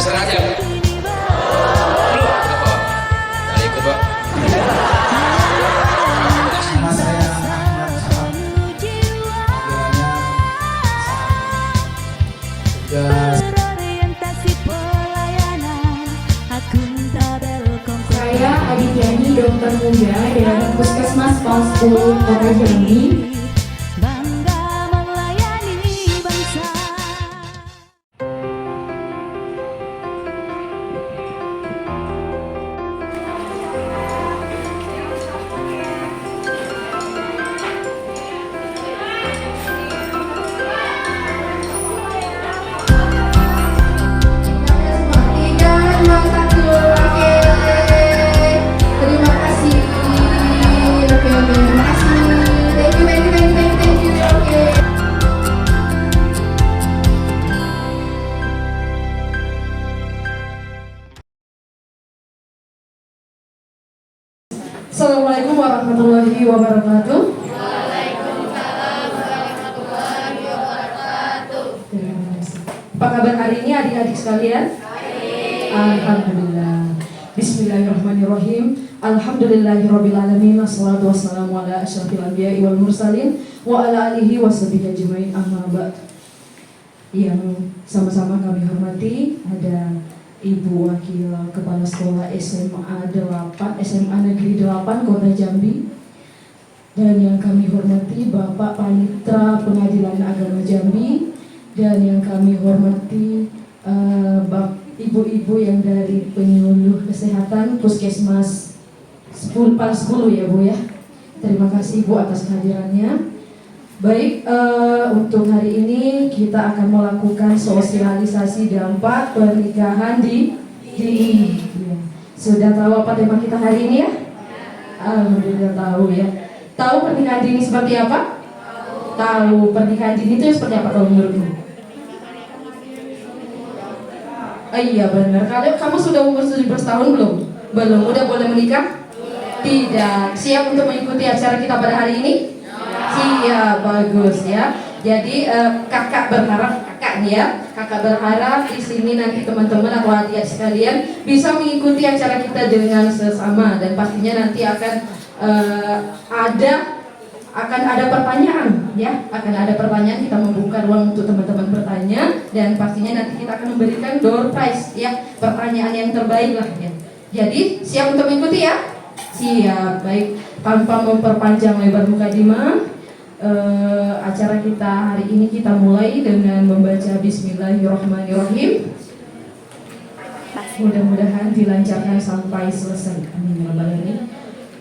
sengaja. Belum, apa? Nah, ikut Pak. Nama saya Ahmad Salam. Tugas Saya Adityani, dokter muda dari Puskesmas PAUD 10 Kota Jambi. Terima kasih. Oke, terima kasih. Thank you. Oke. Assalamualaikum warahmatullahi wabarakatuh. Apa kabar hari ini adik-adik sekalian? Alhamdulillah. Bismillahirrahmanirrahim. Alhamdulillahirrabbilalamin. Wassalatu wassalamu ala asyrafil anbiya'i wal mursalin wa ala alihi washabihi ajmain, amma ba'd. Yang sama-sama kami hormati ada Ibu Wakil Kepala Sekolah SMA 8 SMA Negeri 8 Kota Jambi, dan yang kami hormati Bapak Panitra Pengadilan Agama Jambi, dan yang kami hormati ibu-ibu yang dari penyuluh kesehatan Puskesmas 10 ya Bu ya. Terima kasih Bu atas kehadirannya. Baik, untuk hari ini kita akan melakukan sosialisasi dampak pernikahan dini. Ya. Sudah tahu apa tema kita hari ini ya? Alhamdulillah tahu ya. Tahu pernikahan dini seperti apa? Tahu pernikahan dini itu seperti apa kalau menurutmu? Iya benar. Kalau kamu sudah umur 17 tahun belum? Belum. Udah boleh menikah? Tidak. Siap untuk mengikuti acara kita pada hari ini? Siap, bagus ya. Jadi kakak berharap kakak berharap di sini nanti teman-teman atau adik sekalian bisa mengikuti acara kita dengan sesama, dan pastinya nanti akan ada pertanyaan ya, akan ada pertanyaan. Kita membuka ruang untuk teman-teman bertanya, dan pastinya nanti kita akan memberikan door prize ya, pertanyaan yang terbaik lah ya. Jadi siap untuk mengikuti ya? Siap. Baik, tanpa memperpanjang lebar mukadimah, acara kita hari ini kita mulai dengan membaca Bismillahirrahmanirrahim. Mudah-mudahan dilancarkan sampai selesai. Amin ya rabbal alamin.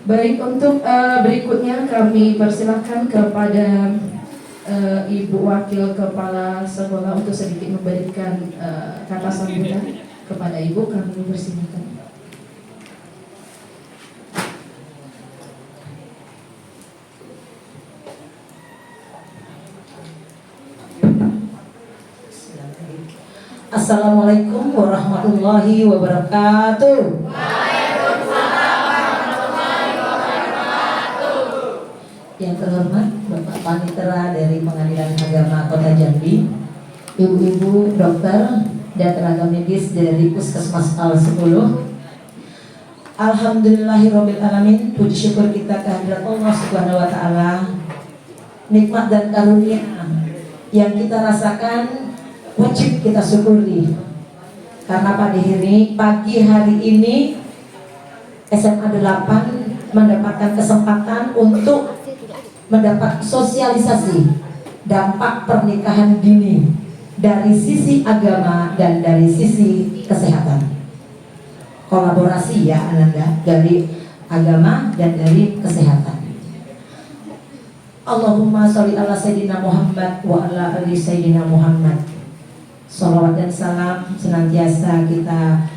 Baik, untuk berikutnya kami persilahkan kepada Ibu Wakil Kepala Sekolah untuk sedikit memberikan kata sambutan kepada Ibu. Kami persilakan. Assalamualaikum warahmatullahi wabarakatuh. Yang terhormat Bapak Panitera dari Pengadilan Agama Kota Jambi, ibu-ibu dokter dan tenaga medis dari Puskesmas PAUD 10. Alhamdulillahirrabbilalamin. Puji syukur kita kehadirat Allah Subhanahu wa Ta'ala. Nikmat dan karunia yang kita rasakan wajib kita syukuri, karena pagi hari ini SMA 8 mendapatkan kesempatan untuk mendapat sosialisasi dampak pernikahan dini dari sisi agama dan dari sisi kesehatan. Kolaborasi ya Ananda, dari agama dan dari kesehatan. Allahumma sholli ala sayyidina Muhammad wa ala ali sayyidina Muhammad. Salawat dan salam senantiasa kita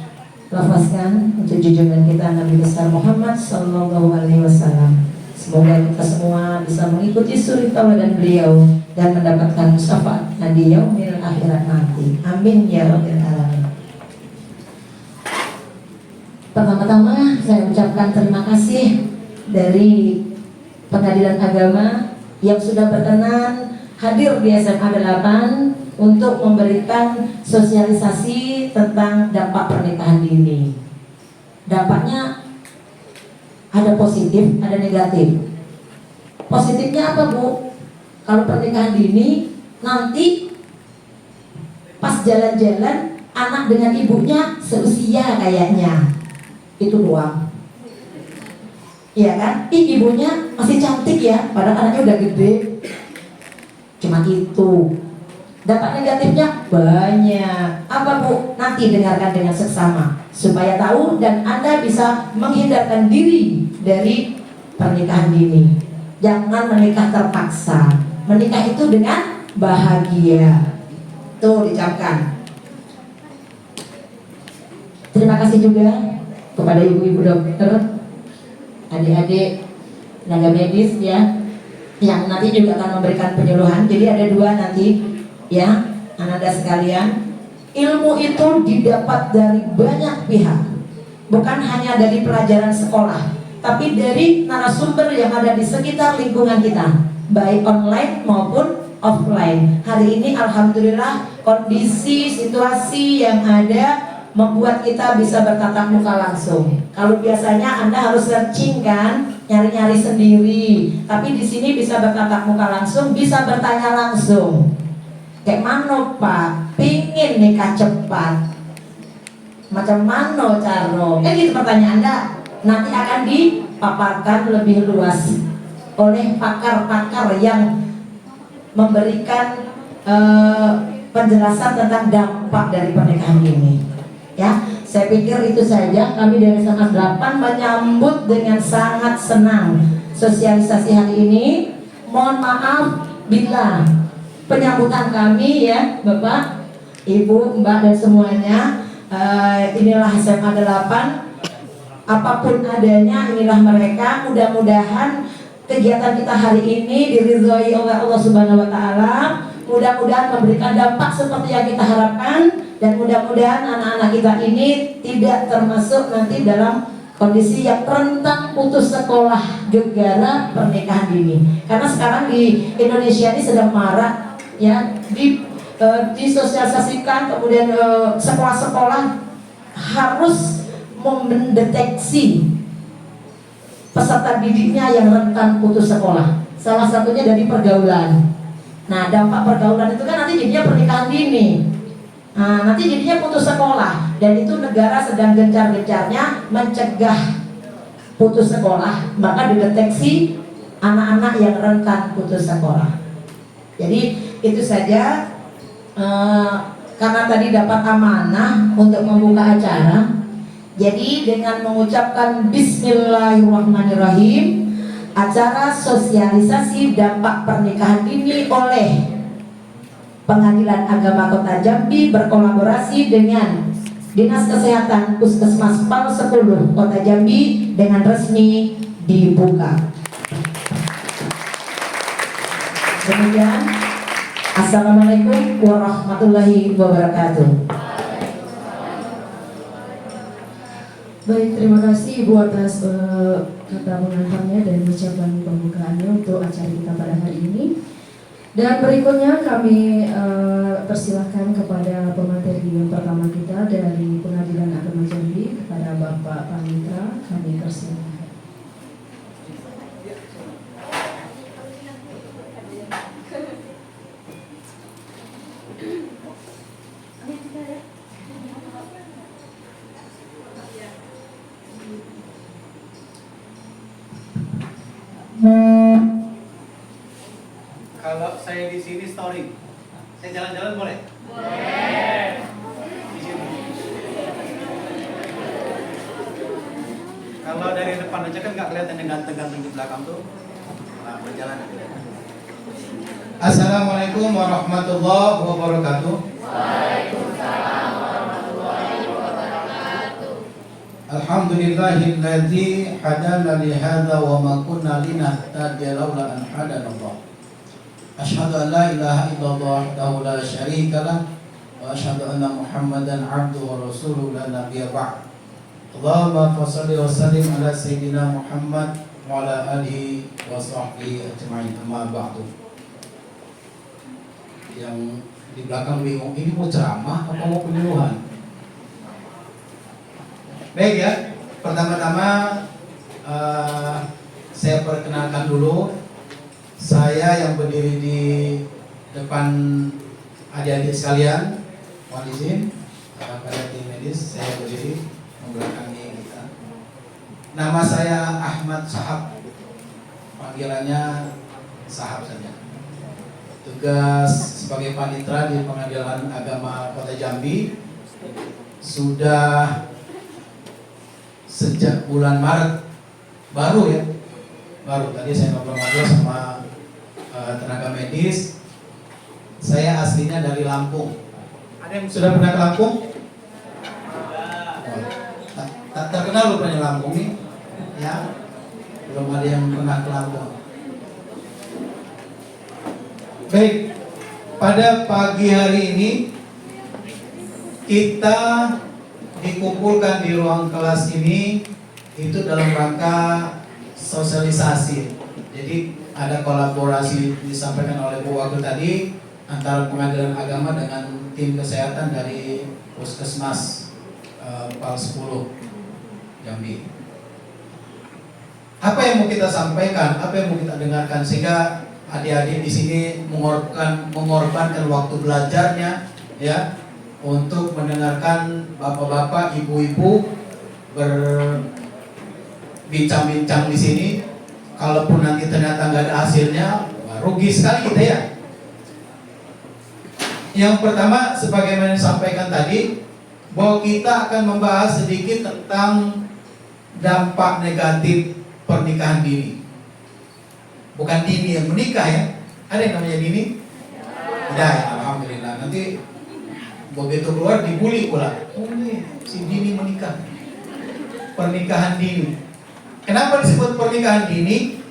lafazkan untuk junjungan kita Nabi besar Muhammad Sallallahu Alaihi Wasallam. Semoga kita semua bisa mengikuti suri tauladan beliau dan mendapatkan syafaatnya di yaumil akhirat nanti. Amin ya rabbal alamin. Pertama-tama saya ucapkan terima kasih dari Pengadilan Agama yang sudah berkenan hadir di SMA 8 untuk memberikan sosialisasi tentang dampak pernikahan dini. Dampaknya ada positif, ada negatif. Positifnya apa, Bu? Kalau pernikahan dini nanti pas jalan-jalan anak dengan ibunya seusia kayaknya. Itu doang. Iya kan? Ibunya masih cantik ya, padahal anaknya udah gede. Cuma itu. Dampak negatifnya banyak. Apa, Bu? Nanti dengarkan dengan seksama supaya tahu dan Anda bisa menghindarkan diri dari pernikahan dini. Jangan menikah terpaksa. Menikah itu dengan bahagia. Tuh dicapkan. Terima kasih juga kepada ibu-ibu dokter, adik-adik tenaga medis ya, yang nanti juga akan memberikan penyuluhan. Jadi ada 2 nanti ya, Anda sekalian. Ilmu itu didapat dari banyak pihak, bukan hanya dari pelajaran sekolah, tapi dari narasumber yang ada di sekitar lingkungan kita, baik online maupun offline. Hari ini alhamdulillah kondisi situasi yang ada membuat kita bisa bertatap muka langsung. Kalau biasanya Anda harus searching kan, nyari-nyari sendiri, tapi di sini bisa bertatap muka langsung, bisa bertanya langsung. Kayak mana Pak? Pingin nikah cepat. Macam mana cara? Gitu pertanyaan Anda. Nanti akan dipaparkan lebih luas oleh pakar-pakar yang memberikan penjelasan tentang dampak dari pernikahan ini. Ya, saya pikir itu saja. Kami dari SMA 8 menyambut dengan sangat senang sosialisasi hari ini. Mohon maaf bila penyambutan kami ya, Bapak, Ibu, Mbak dan semuanya, inilah SMA 8. Apapun adanya, inilah mereka. Mudah-mudahan kegiatan kita hari ini diridhoi oleh Allah Subhanahu wa taala. Mudah-mudahan memberikan dampak seperti yang kita harapkan, dan mudah-mudahan anak-anak kita ini tidak termasuk nanti dalam kondisi yang rentan putus sekolah gara-gara pernikahan dini. Karena sekarang di Indonesia ini sedang marak ya, disosialisasikan, kemudian sekolah-sekolah harus mendeteksi peserta didiknya yang rentan putus sekolah. Salah satunya dari pergaulan. Nah, dampak pergaulan itu kan nanti jadinya pernikahan dini. Nah, nanti jadinya putus sekolah, dan itu negara sedang gencar-gencarnya mencegah putus sekolah, maka dideteksi anak-anak yang rentan putus sekolah. Jadi itu saja. Karena tadi dapat amanah untuk membuka acara, jadi dengan mengucapkan Bismillahirrahmanirrahim, acara sosialisasi dampak pernikahan dini oleh Pengadilan Agama Kota Jambi berkolaborasi dengan Dinas Kesehatan Puskesmas PAL 10 Kota Jambi dengan resmi dibuka. Demikian, Assalamualaikum warahmatullahi wabarakatuh. Baik, terima kasih Ibu atas kata pengantarnya dan ucapan pembukaannya untuk acara kita pada hari ini. Dan berikutnya kami persilahkan kepada pemateri yang pertama kita dari Pengadilan Agama Jambi, kepada Bapak Panitra, kami persilahkan. Kalau saya di sini story, saya jalan-jalan boleh? Boleh. Di sini. Kalau dari depan aja kan nggak kelihatan yang ganteng-ganteng di belakang tuh. Nah, berjalan. Assalamualaikum warahmatullahi wabarakatuh. Waalaikumsalam warahmatullahi wabarakatuh. Alhamdulillahilladzi hadana li hadza wa ma kunna linahtadiya laula an hadana Allah. Asyhadu an la ilaha illallah wahdahu la syarika lah, wa asyhadu anna Muhammadan abduhu wa rasuluhu la nabiyya ba'd. Allahumma shalli wa sallim ala sayyidina Muhammad wa ala alihi wa sahbihi ajma'in, amma ba'du. Yang di belakang bingung, ini mau ceramah apa mau penyuluhan? Baik ya, pertama-tama saya perkenalkan dulu. Saya yang berdiri di depan adik-adik sekalian, mohon izin pada tim medis, saya berdiri membelakangi kita. Nama saya Ahmad Sahab, panggilannya Sahab saja. Tugas sebagai panitera di Pengadilan Agama Kota Jambi sudah sejak bulan Maret, baru ya, baru. Tadi saya ngobrol-ngobrol sama tenaga medis. Saya aslinya dari Lampung. Ada yang sudah pernah ke Lampung? Tak terkenal rupanya Lampung nih, ya. Belum ada yang pernah ke Lampung. Baik, pada pagi hari ini kita dikumpulkan di ruang kelas ini itu dalam rangka sosialisasi. Jadi ada kolaborasi disampaikan oleh Bu Wakil tadi antara Pengadilan Agama dengan tim kesehatan dari Puskesmas PAL 10 Jambi. Apa yang mau kita sampaikan, apa yang mau kita dengarkan sehingga adik-adik di sini mengorbankan waktu belajarnya ya untuk mendengarkan bapak-bapak, ibu-ibu berbincang-bincang di sini. Kalaupun nanti ternyata nggak ada hasilnya, rugi sekali kita ya. Yang pertama, sebagaimana disampaikan tadi, bahwa kita akan membahas sedikit tentang dampak negatif pernikahan dini. Bukan dini yang menikah ya. Ada yang namanya dini? Tidak ya, alhamdulillah. Nanti begitu keluar dibully pula. Oh ini si dini menikah. Pernikahan dini. Kenapa disebut pernikahan dini?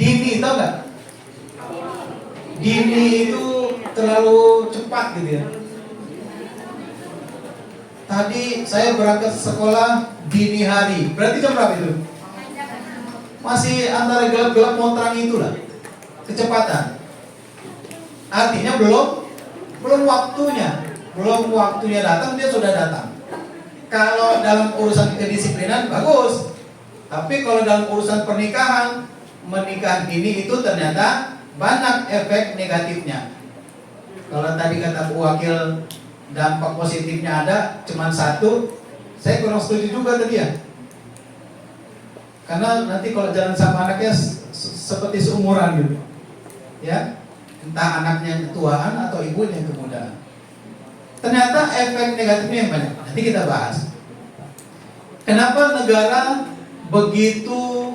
Dini, tau gak? Dini itu terlalu cepat gitu ya. Tadi saya berangkat sekolah dini hari. Berarti jam berapa itu? Masih antara gelap-gelap mau terang itulah. Kecepatan. Artinya belum waktunya datang, dia sudah datang. Kalau dalam urusan kedisiplinan bagus, tapi kalau dalam urusan pernikahan, menikah dini itu ternyata banyak efek negatifnya. Kalau tadi kata Bu Wakil dampak positifnya ada, cuman satu, saya kurang setuju juga tadi ya. Karena nanti kalau jalan sama anaknya seperti seumuran gitu, ya, entah anaknya yang ketuaan atau ibunya yang kemudaan. Ternyata efek negatifnya yang banyak. Nanti kita bahas. Kenapa negara begitu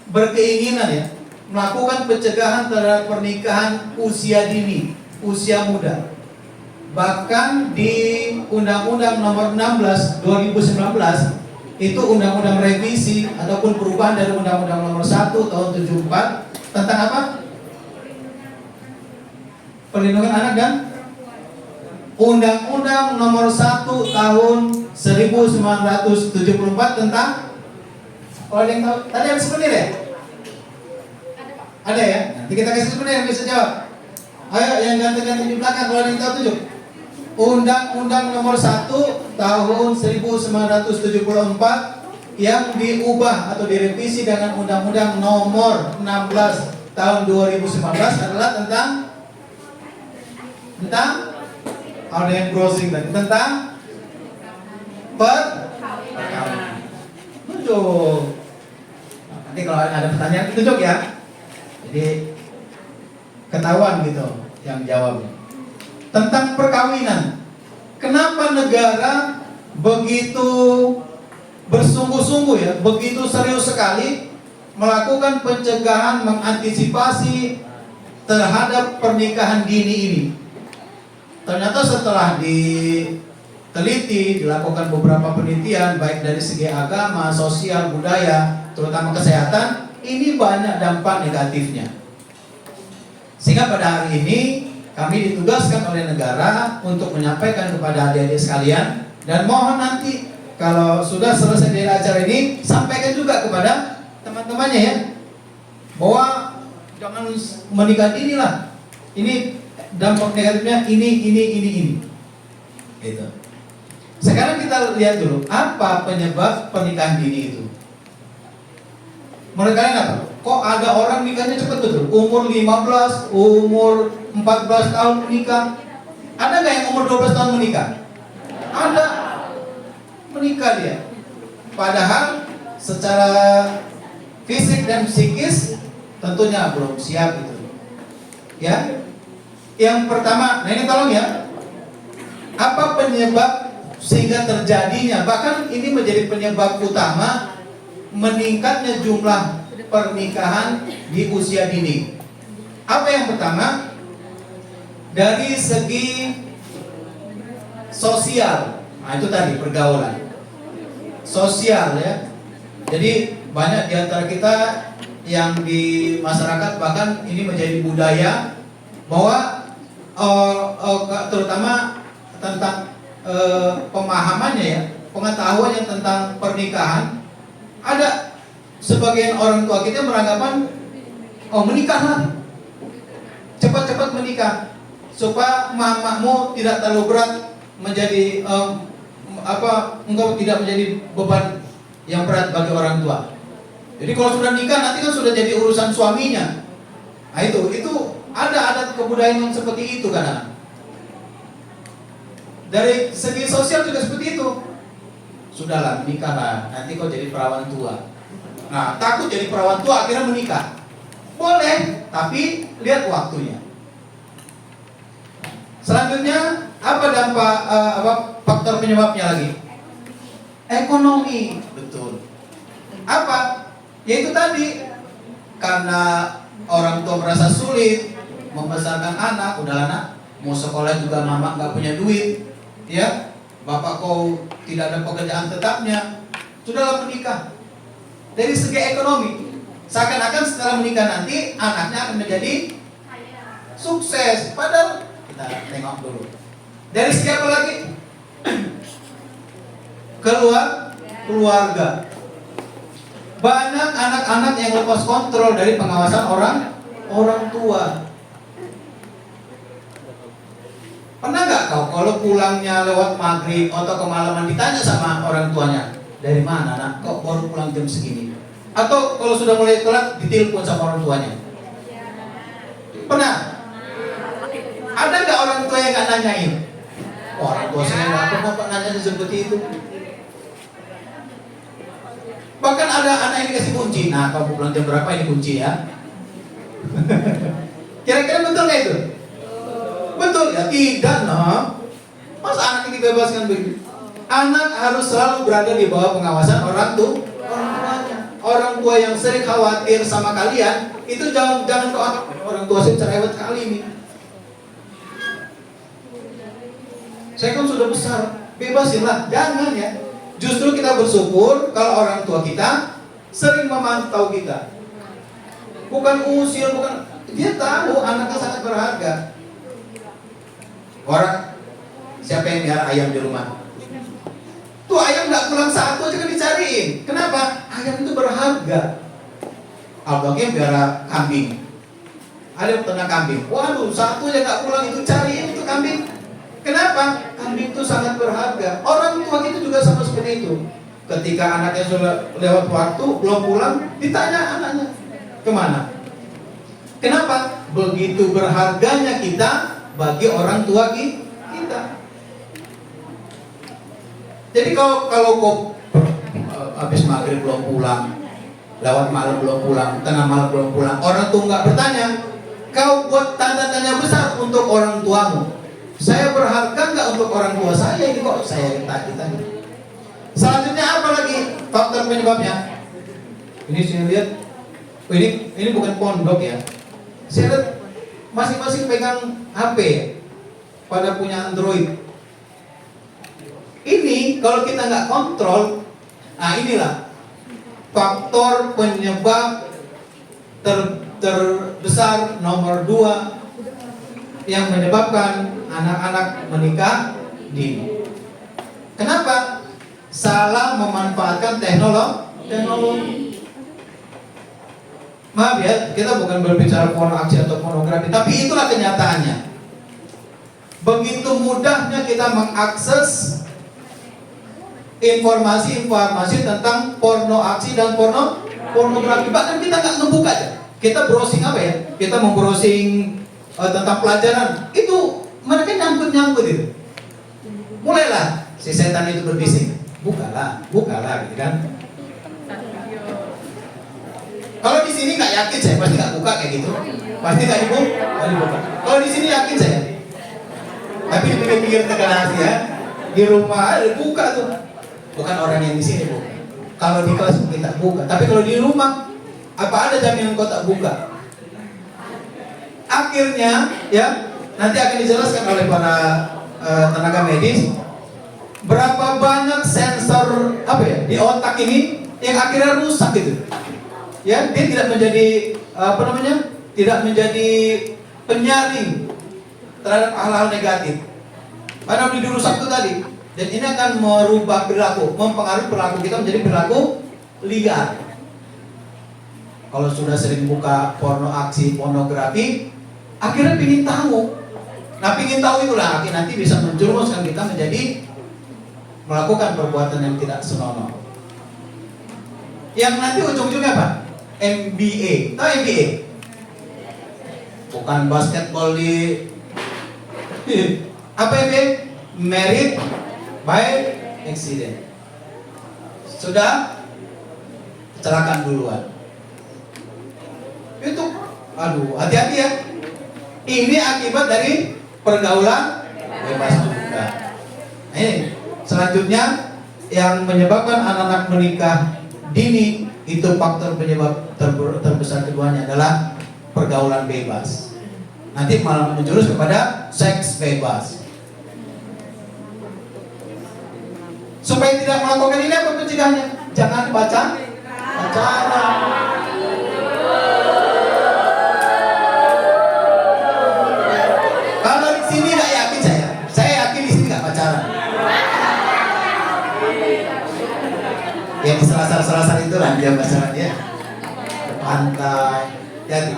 berkeinginan ya melakukan pencegahan terhadap pernikahan usia dini, usia muda. Bahkan di Undang-Undang Nomor 16 2019 itu undang-undang revisi ataupun perubahan dari Undang-Undang Nomor 1 tahun 74 tentang apa? Perlindungan anak dan Undang-Undang Nomor 1 tahun 1974 tentang, kalau ada yang tahu, tadi ada souvenir ya? Ada ya? Nanti kita kasih souvenir yang bisa jawab. Ayo yang ganti-ganti di belakang kalau ada yang tahu tunjuk. Undang-Undang Nomor 1 tahun 1974 yang diubah atau direvisi dengan Undang-Undang Nomor 16 tahun 2019 adalah tentang ada yang browsing tadi tentang perkawinan. Tunjuk. Nanti kalau ada pertanyaan tunjuk ya. Jadi ketahuan gitu yang jawab. Tentang perkawinan. Kenapa negara begitu bersungguh-sungguh ya, begitu serius sekali melakukan pencegahan, mengantisipasi terhadap pernikahan dini ini? Ternyata setelah diteliti, dilakukan beberapa penelitian baik dari segi agama, sosial, budaya, terutama kesehatan, ini banyak dampak negatifnya. Sehingga pada hari ini kami ditugaskan oleh negara untuk menyampaikan kepada adik-adik sekalian, dan mohon nanti kalau sudah selesai dari acara ini sampaikan juga kepada teman-temannya ya, bahwa jangan menikah dini lah. Ini dampak negatifnya ini. Gitu. Sekarang kita lihat dulu apa penyebab pernikahan dini itu. Menurut kalian apa? Kok ada orang nikahnya cepat betul? Umur 15, umur 14 tahun menikah. Ada nggak yang umur 12 tahun menikah? Ada. Menikah dia. Padahal secara fisik dan psikis tentunya belum siap itu. Ya. Yang pertama, nah ini tolong ya. Apa penyebab sehingga terjadinya? Bahkan ini menjadi penyebab utama meningkatnya jumlah pernikahan di usia dini. Apa yang pertama? Dari segi sosial. Nah, itu tadi pergaulan. Sosial ya. Jadi banyak di antara kita yang di masyarakat bahkan ini menjadi budaya bahwa terutama tentang pemahamannya ya, pengetahuannya tentang pernikahan. Ada sebagian orang tua kita beranggapan menikahlah, cepat-cepat menikah supaya mamamu tidak terlalu berat menjadi engkau tidak menjadi beban yang berat bagi orang tua. Jadi kalau sudah nikah nanti kan sudah jadi urusan suaminya. Nah itu ada kebudayaan yang seperti itu kadang. Dari segi sosial juga seperti itu. Sudahlah menikahlah, nanti kau jadi perawan tua. Nah takut jadi perawan tua akhirnya menikah. Boleh, tapi lihat waktunya. Selanjutnya apa dampak faktor penyebabnya lagi? Ekonomi, betul. Apa? Yaitu tadi karena orang tua merasa sulit membesarkan anak, udahlah nak, mau sekolah juga mama nggak punya duit, ya, bapak kau tidak ada pekerjaan tetapnya, sudahlah menikah. Dari segi ekonomi, seakan-akan setelah menikah nanti anaknya akan menjadi sukses. Padahal kita tengok dulu. Dari segi apa lagi? Keluarga. Banyak anak-anak yang lepas kontrol dari pengawasan orang tua. Pernah nggak kau kalau pulangnya lewat maghrib atau kemalaman ditanya sama orang tuanya, dari mana nak? Kok baru pulang jam segini? Atau kalau sudah mulai telat ditelepon sama orang tuanya? Pernah? Ada nggak orang tua yang nggak nanyain? Orang tua saya nggak pernah nanya seperti itu. Bahkan ada anak yang dikasih kunci. Nah, kamu pulang jam berapa ini kunci ya? Kira-kira betul nggak itu? Betul ya? Tidak, no. Masa anak ini dibebaskan begitu? Anak harus selalu berada di bawah pengawasan orang tuanya. Orang tua yang sering khawatir sama kalian, itu jangan kau orang tua saya cerewet kali ini. Saya kan sudah besar, bebasinlah, jangan ya. Justru kita bersyukur kalau orang tua kita sering memantau kita. Bukan usil, dia tahu anaknya sangat berharga. Orang siapa yang melihara ayam di rumah? Tuh ayam nggak pulang satu aja kan dicariin. Kenapa? Ayam itu berharga. Abangnya melihara kambing. Ada yang ternak kambing. Waduh, satu aja nggak pulang itu cariin itu kambing. Kenapa? Kambing itu sangat berharga. Orang tua kita juga sama seperti itu. Ketika anaknya sudah lewat waktu, belum pulang, ditanya anaknya, kemana? Kenapa? Begitu berharganya kita bagi orang tua kita. Jadi kalau kau habis maghrib belum pulang, lewat malam belum pulang, tengah malam belum pulang, orang tua nggak bertanya, kau buat tanda tanya besar untuk orang tuamu. Saya berharga nggak untuk orang tua saya ini kok saya tanya. Selanjutnya apa lagi faktor penyebabnya? Ini saya lihat, ini bukan pondok ya. Saya lihat masing-masing pegang HP, pada punya Android. Ini kalau kita nggak kontrol, nah inilah faktor penyebab terbesar nomor 2 yang menyebabkan anak-anak menikah dini. Kenapa? Salah memanfaatkan teknologi. Maaf ya, kita bukan berbicara porno aksi atau pornografi, tapi itulah kenyataannya. Begitu mudahnya kita mengakses informasi-informasi tentang porno aksi dan pornografi. Bahkan kita nggak ngebuka aja. Kita browsing apa ya? Kita membrowsing tentang pelajaran. Itu mereka nyangkut itu. Mulailah si setan itu berbisik. Bukalah gitu kan. Kalau di sini nggak yakin saya pasti nggak buka kayak gitu. Pasti nggak dibuka. Kalau di sini yakin saya. Tapi di pinggir-pinggir negara Asia, di rumah ada buka tuh. Bukan orang yang di sini buka. Kalau di kelas kita buka. Tapi kalau di rumah, apa ada jaminan kau tak buka? Akhirnya, ya nanti akan dijelaskan oleh para tenaga medis berapa banyak sensor apa ya di otak ini yang akhirnya rusak gitu. Ya, dia tidak menjadi tidak menjadi penyaring terhadap hal-hal negatif. Karena dirusak itu tadi. Dan ini akan merubah perilaku, mempengaruhi perilaku kita menjadi perilaku liar. Kalau sudah sering buka porno aksi, pornografi, akhirnya ingin tahu. Nah, ingin tahu itulah akhirnya nanti bisa menjerumuskan kita menjadi melakukan perbuatan yang tidak senonoh. Yang nanti ujung-ujungnya apa? MBA. Tahu MBA? Bukan basketball di apa MBA? Married by accident. Sudah kecelakaan duluan. Itu, aduh, hati-hati ya. Ini akibat dari pergaulan bebas juga. Ini selanjutnya yang menyebabkan anak-anak menikah dini, itu faktor penyebab terbesar keduanya adalah pergaulan bebas. Nanti malah menjurus kepada seks bebas. Supaya tidak melakukan ini apa pencegahannya? Jangan pacaran. Kalau di sini nggak yakin saya yakin di sini nggak pacaran. Yang di selasar itu lah dia pacaran ya. Pantai. Jadi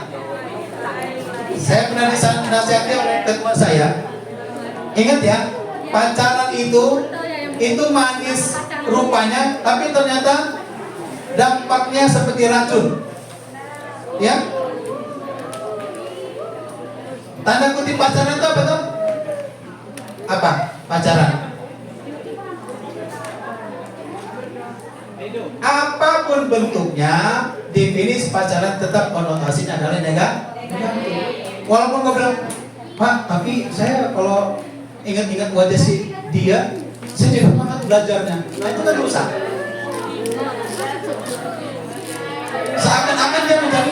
saya pernah dinasihati oleh ketua saya. Ingat ya, pacaran itu manis rupanya, tapi ternyata dampaknya seperti racun. Ya. Tanda kutip pacaran itu apa tuh? Apa? Pacaran. Apapun bentuknya, definisi pacaran tetap konotasinya adalah negatif. Walaupun kau bilang, Pak, tapi saya kalau ingat-ingat wajah si dia, saya jadi semangat belajarnya. Nah itu kan rusak. Seakan-akan dia menjadi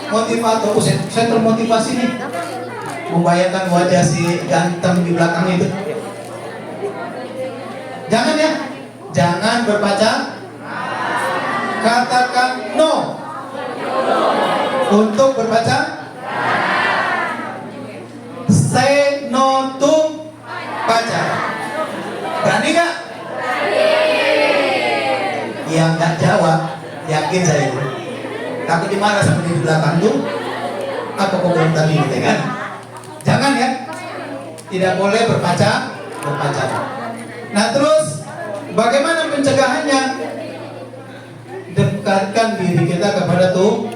motivator. Saya termotivasi nih, membayangkan wajah si ganteng di belakang itu. Jangan ya, jangan berpacaran. Katakan no untuk berpacaran. Say no to pacaran. Berani gak? Yang gak jawab, yakin saya itu takut dimarah sama di belakang tuh. Apa kau bilang tadi gitu kan? Jangan ya, tidak boleh berpacaran. Nah terus bagaimana pencegahannya? Dekatkan diri kita kepada Tuhan.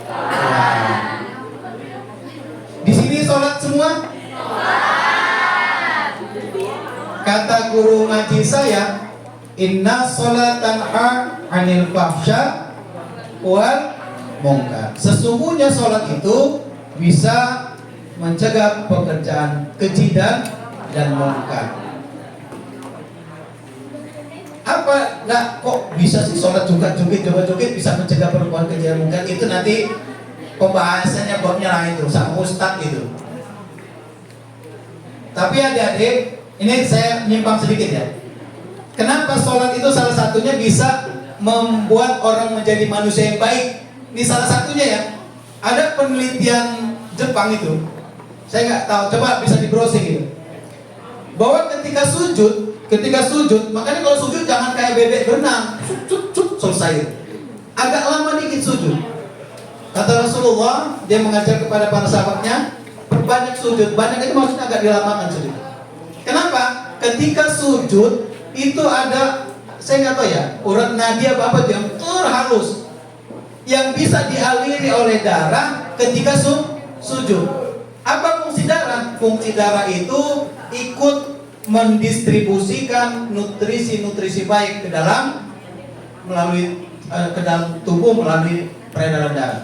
Di sini sholat semua? Kata guru ngaji saya, inna sholat tanha 'anil fahsya wal munkar. Sesungguhnya sholat itu bisa mencegah pekerjaan keji dan munkar. Apa nggak kok bisa sih sholat juga joget bisa mencegah perempuan keji dan munkar? Itu nanti pembahasannya babnya lah itu sama ustadz itu. Tapi adik-adik, ini saya nyimpang sedikit ya. Kenapa sholat itu salah satunya bisa membuat orang menjadi manusia yang baik? Ini salah satunya ya. Ada penelitian Jepang itu, saya nggak tahu, coba bisa di browsing gitu. Bahwa ketika sujud, makanya kalau sujud jangan kayak bebek berenang, selesai. Agak lama dikit sujud. Kata Rasulullah, dia mengajar kepada para sahabatnya, banyak sujud. Banyak itu maksudnya agak dilamakan sujud. Kenapa? Ketika sujud itu ada, saya nggak tahu ya, urat nadi apa yang terhalus, yang bisa dialiri oleh darah ketika sujud. Apa fungsi darah? Fungsi darah itu ikut mendistribusikan nutrisi-nutrisi baik ke dalam melalui ke dalam tubuh melalui peredaran darah.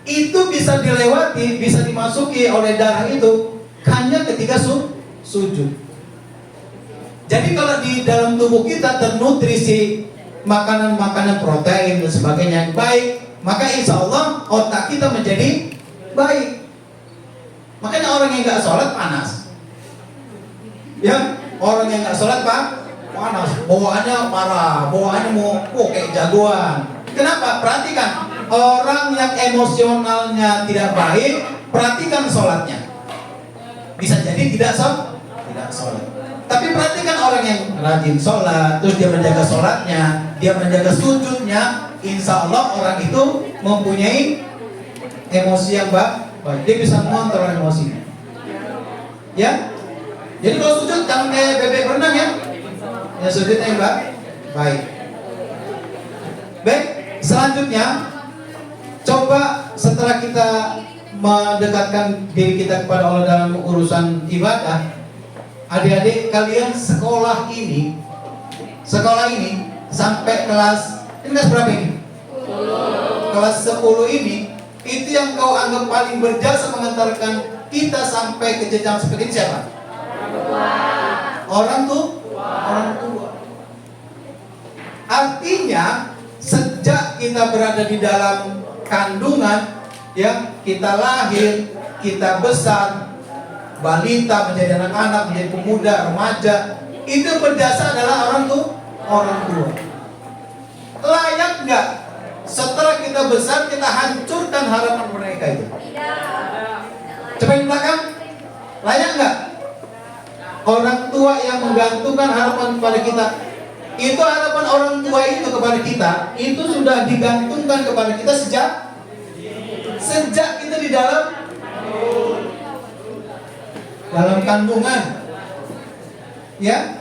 Itu bisa dilewati, bisa dimasuki oleh darah itu hanya ketika sujud. Jadi kalau di dalam tubuh kita ternutrisi makanan-makanan protein dan sebagainya yang baik, maka insya Allah otak kita menjadi baik. Makanya orang yang nggak sholat panas, ya, orang yang nggak sholat panas, bawaannya marah, bawaannya mau kayak jagoan. Kenapa? Perhatikan. Orang yang emosionalnya tidak baik, perhatikan sholatnya. Bisa jadi tidak sholat. Tapi perhatikan orang yang rajin sholat, terus dia menjaga sholatnya, dia menjaga sujudnya, insya Allah orang itu mempunyai emosi yang baik. Dia bisa mengontrol emosinya. Ya. Jadi kalau sujud jangan kayak bebek berenang ya. Ya sujudnya yang baik. Baik. Selanjutnya, coba setelah kita mendekatkan diri kita kepada Allah dalam urusan ibadah, adik-adik kalian sekolah ini sampai kelas berapa ini? Kelas 10 ini, itu yang kau anggap paling berjasa mengantarkan kita sampai ke jenjang seperti ini siapa? Orang tua. Artinya sejak kita berada di dalam kandungan, ya, kita lahir, kita besar, balita menjadi anak-anak, menjadi pemuda, remaja, itu berdasar adalah orang tua. Layak nggak setelah kita besar kita hancurkan harapan mereka itu? Coba di belakang, layak nggak? Orang tua yang menggantungkan harapan kepada kita, itu harapan orang tua itu kepada kita, itu sudah digantungkan kepada kita sejak kita di dalam kandungan, ya.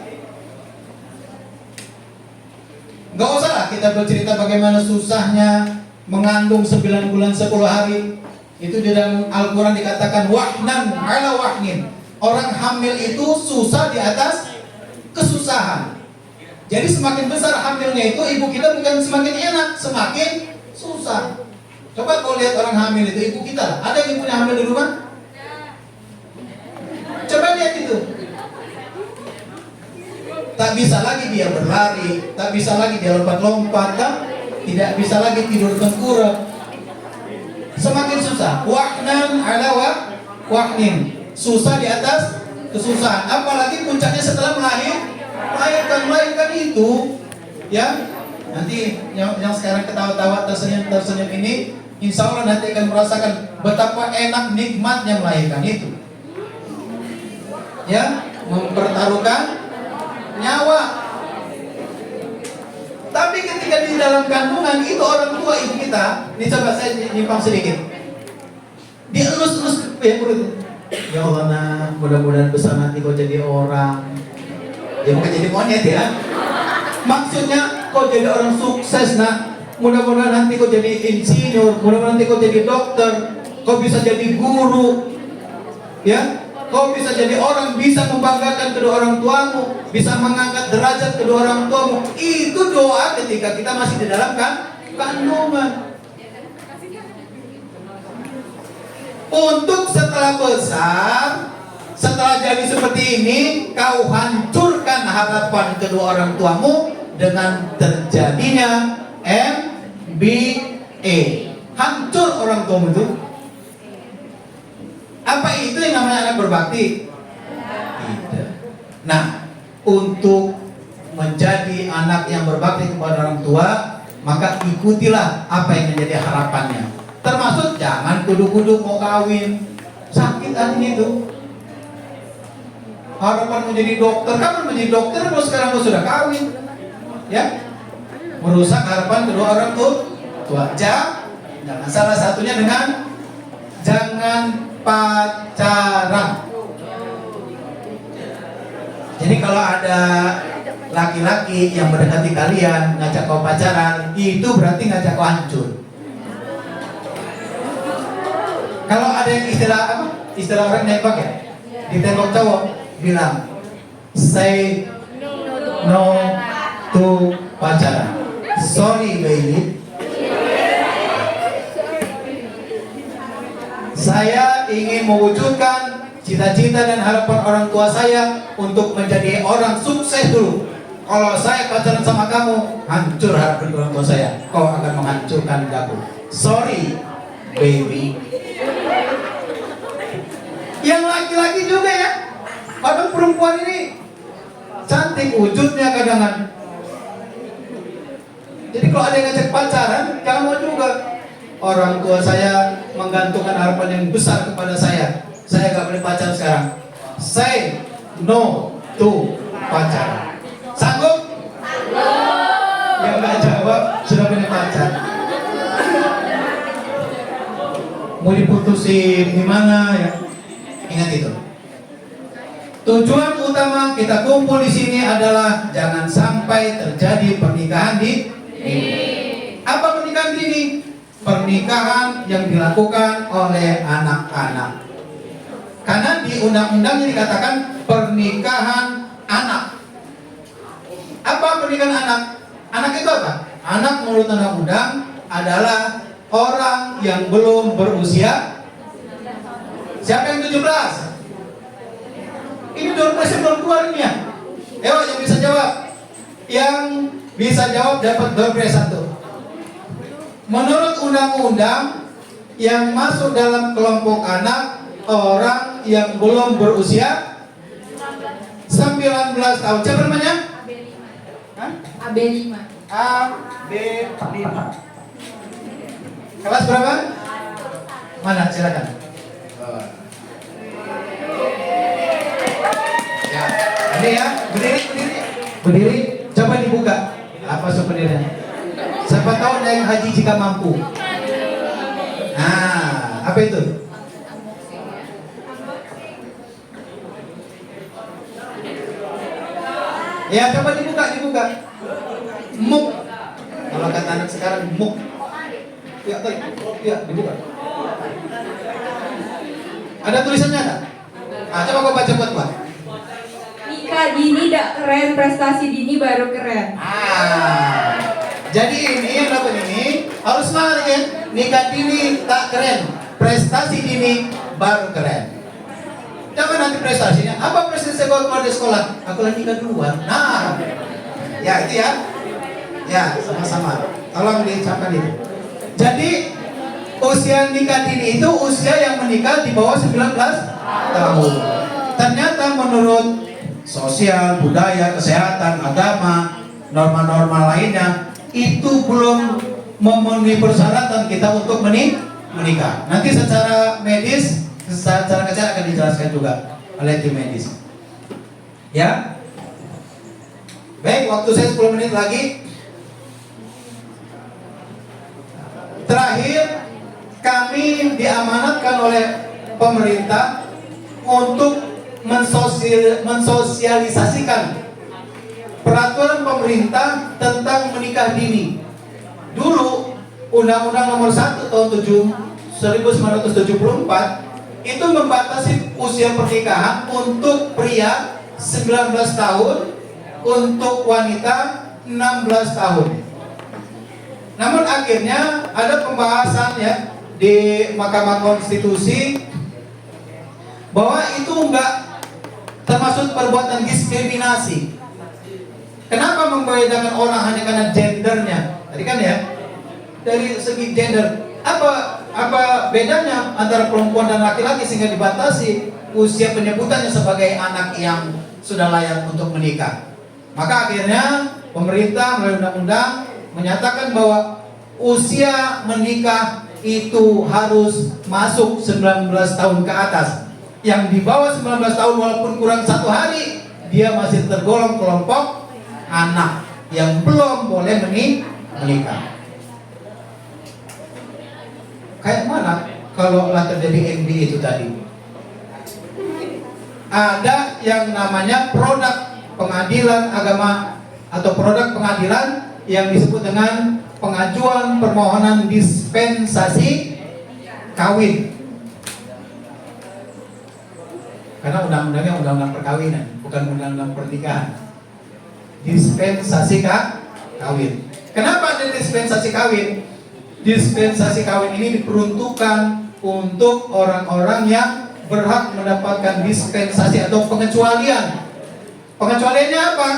Nggak usah lah kita bercerita bagaimana susahnya mengandung 9 bulan 10 hari. Itu di dalam Al-Quran dikatakan wahnan ala wahnin. Orang hamil itu susah di atas kesusahan. Jadi semakin besar hamilnya itu, ibu kita bukan semakin enak, semakin susah. Coba kau lihat orang hamil itu, ibu kita, ada yang punya hamil di rumah? Coba lihat itu. Tak bisa lagi dia berlari, tak bisa lagi dia lompat-lompat, tidak bisa lagi tidur tengkurap. Semakin susah. Wahnan ala wahnin. Susah di atas kesusahan. Apalagi puncaknya setelah melahirkan itu, ya. Nanti yang sekarang ketawa-tawa tersenyum ini, insya Allah nanti akan merasakan betapa enak nikmatnya melahirkan itu. Ya, mempertaruhkan nyawa. Tapi ketika di dalam kandungan itu orang tua ibu kita, ini coba saya nyimpang sedikit. Dia elus-elus ya perut. Ya Allah nak, mudah-mudahan besar nanti kau jadi orang. Ya bukan jadi monyet ya. Maksudnya kau jadi orang sukses nak. Mudah-mudahan nanti kau jadi insinyur, mudah-mudahan nanti kau jadi dokter, kau bisa jadi guru. Ya. Kau bisa jadi orang, bisa membanggakan kedua orang tuamu, bisa mengangkat derajat kedua orang tuamu. Itu doa ketika kita masih di dalam kandungan. Untuk setelah besar, setelah jadi seperti ini, kau hancurkan harapan kedua orang tuamu dengan terjadinya MBA. Hancur orang tuamu itu. Apa itu yang namanya anak berbakti? Tidak. Nah, untuk menjadi anak yang berbakti kepada orang tua, maka ikutilah apa yang menjadi harapannya. Termasuk jangan kudu-kudu mau kawin. Sakit hatinya itu. Harapan menjadi dokter, kapan menjadi dokter? Kalau sekarang kau sudah kawin, ya, merusak harapan kedua orang tua. Nah, salah satunya dengan jangan pacaran. Jadi kalau ada laki-laki yang mendekati kalian ngajak kau pacaran, itu berarti ngajak kau hancur. Kalau ada yang istilah orang nembak ya, ditembak cowok bilang say no to pacaran. Sorry baby, saya ingin mewujudkan cita-cita dan harapan orang tua saya untuk menjadi orang sukses dulu. Kalau saya pacaran sama kamu, hancur harapan orang tua saya. Kau akan menghancurkan hidupku. Sorry, baby. Yang laki-laki juga ya. Kadang perempuan ini cantik wujudnya kadang-kadang. Jadi kalau ada yang ngajak pacaran, jangan mau juga. Orang tua saya menggantungkan harapan yang besar kepada saya. Saya gak boleh pacaran sekarang. Say no to pacaran. Sanggup? Yang gak jawab sudah punya pacar. Mau diputusin gimana ya? Ingat itu. Tujuan utama kita kumpul di sini adalah jangan sampai terjadi pernikahan dini. Apa pernikahan dini? Pernikahan yang dilakukan oleh anak-anak. Karena di undang-undangnya dikatakan pernikahan anak. Apa pernikahan anak? Anak itu apa? Anak menurut undang-undang adalah orang yang belum berusia. Siapa yang 17? Ini 12 yang belum keluar ini ya. Ayo yang bisa jawab. Yang bisa jawab dapat door prize 1. Menurut undang-undang yang masuk dalam kelompok anak orang yang belum berusia 19 tahun. Siapa namanya? AB5. AB5. Kelas berapa? Mana? Silakan. Ya, ini ya, berdiri. Coba dibuka. Apa souvenirnya? Siapa tahu naik haji jika mampu. Nah, apa itu? Ya, coba dibuka. Muk. Kalau kata anak sekarang muk. Ya, dibuka. Ada tulisannya enggak? Ah, coba kau baca buat. Nikah dini tidak keren, prestasi dini baru keren. Jadi ini yang dapat ini harus semangat ya. Nikah dini tak keren, prestasi dini baru keren. Jangan nanti prestasinya. Apa prestasi saya keluar dari sekolah? Aku lagi nikah duluan. Nah, ya itu ya. Ya sama-sama. Tolong dicapai itu. Jadi usia nikah dini itu usia yang menikah di bawah 19 tahun. Ternyata menurut sosial, budaya, kesehatan, agama, norma-norma lainnya itu belum memenuhi persyaratan kita untuk menikah. Nanti secara medis, secara kesehatan akan dijelaskan juga oleh tim medis. Ya. Baik, waktu saya 10 menit lagi. Terakhir, kami diamanatkan oleh pemerintah untuk mensosialisasikan peraturan pemerintah tentang menikah dini. Dulu Undang-Undang Nomor 1 Tahun 1974 itu membatasi usia pernikahan untuk pria 19 tahun, untuk wanita 16 tahun. Namun akhirnya ada pembahasan ya di Mahkamah Konstitusi bahwa itu enggak termasuk perbuatan diskriminasi. Kenapa membedakan orang hanya karena gendernya? Tadi kan ya, dari segi gender, apa bedanya antara perempuan dan laki-laki sehingga dibatasi usia penyebutannya sebagai anak yang sudah layak untuk menikah? Maka akhirnya pemerintah melalui undang-undang menyatakan bahwa usia menikah itu harus masuk 19 tahun ke atas. Yang di bawah 19 tahun walaupun kurang 1 hari, dia masih tergolong kelompok anak yang belum boleh menikah. Kayak mana kalau terjadi MBA itu tadi? Ada yang namanya produk pengadilan agama atau produk pengadilan yang disebut dengan pengajuan permohonan dispensasi kawin. Karena undang-undangnya undang-undang perkawinan, bukan undang-undang pernikahan. Dispensasi kawin. Kenapa ada dispensasi kawin? Dispensasi kawin ini diperuntukkan untuk orang-orang yang berhak mendapatkan dispensasi atau pengecualian. Pengecualiannya apa?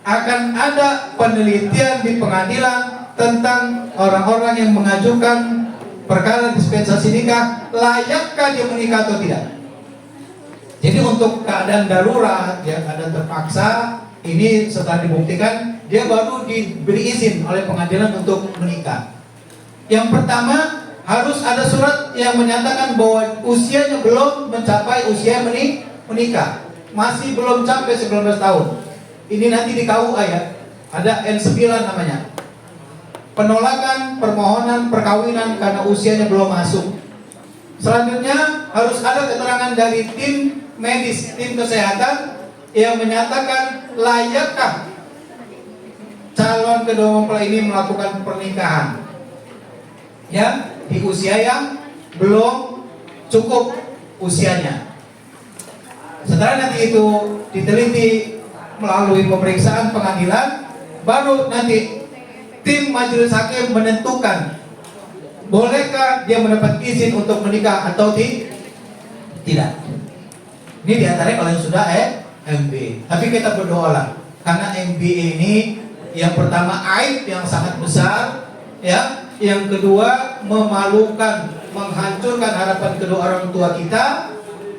Akan ada penelitian di pengadilan tentang orang-orang yang mengajukan perkara dispensasi nikah, layakkah dia menikah atau tidak. Jadi untuk keadaan darurat, ya keadaan terpaksa, ini setelah dibuktikan, dia baru diberi izin oleh pengadilan untuk menikah. Yang pertama, harus ada surat yang menyatakan bahwa usianya belum mencapai usia menikah. Masih belum sampai 19 tahun. Ini nanti di KUA ya. Ada N9 namanya. Penolakan permohonan perkawinan karena usianya belum masuk. Selanjutnya harus ada keterangan dari tim medis, tim kesehatan yang menyatakan layakkah calon kedua mempelai ini melakukan pernikahan. Ya, di usia yang belum cukup usianya. Setelah nanti itu diteliti melalui pemeriksaan pengadilan, baru nanti tim majelis hakim menentukan bolehkah dia mendapat izin untuk menikah atau tidak. Ini diantaranya kalau yang sudah MBA. Tapi kita berdoalah karena MBA ini yang pertama aib yang sangat besar, ya. Yang kedua memalukan, menghancurkan harapan kedua orang tua kita.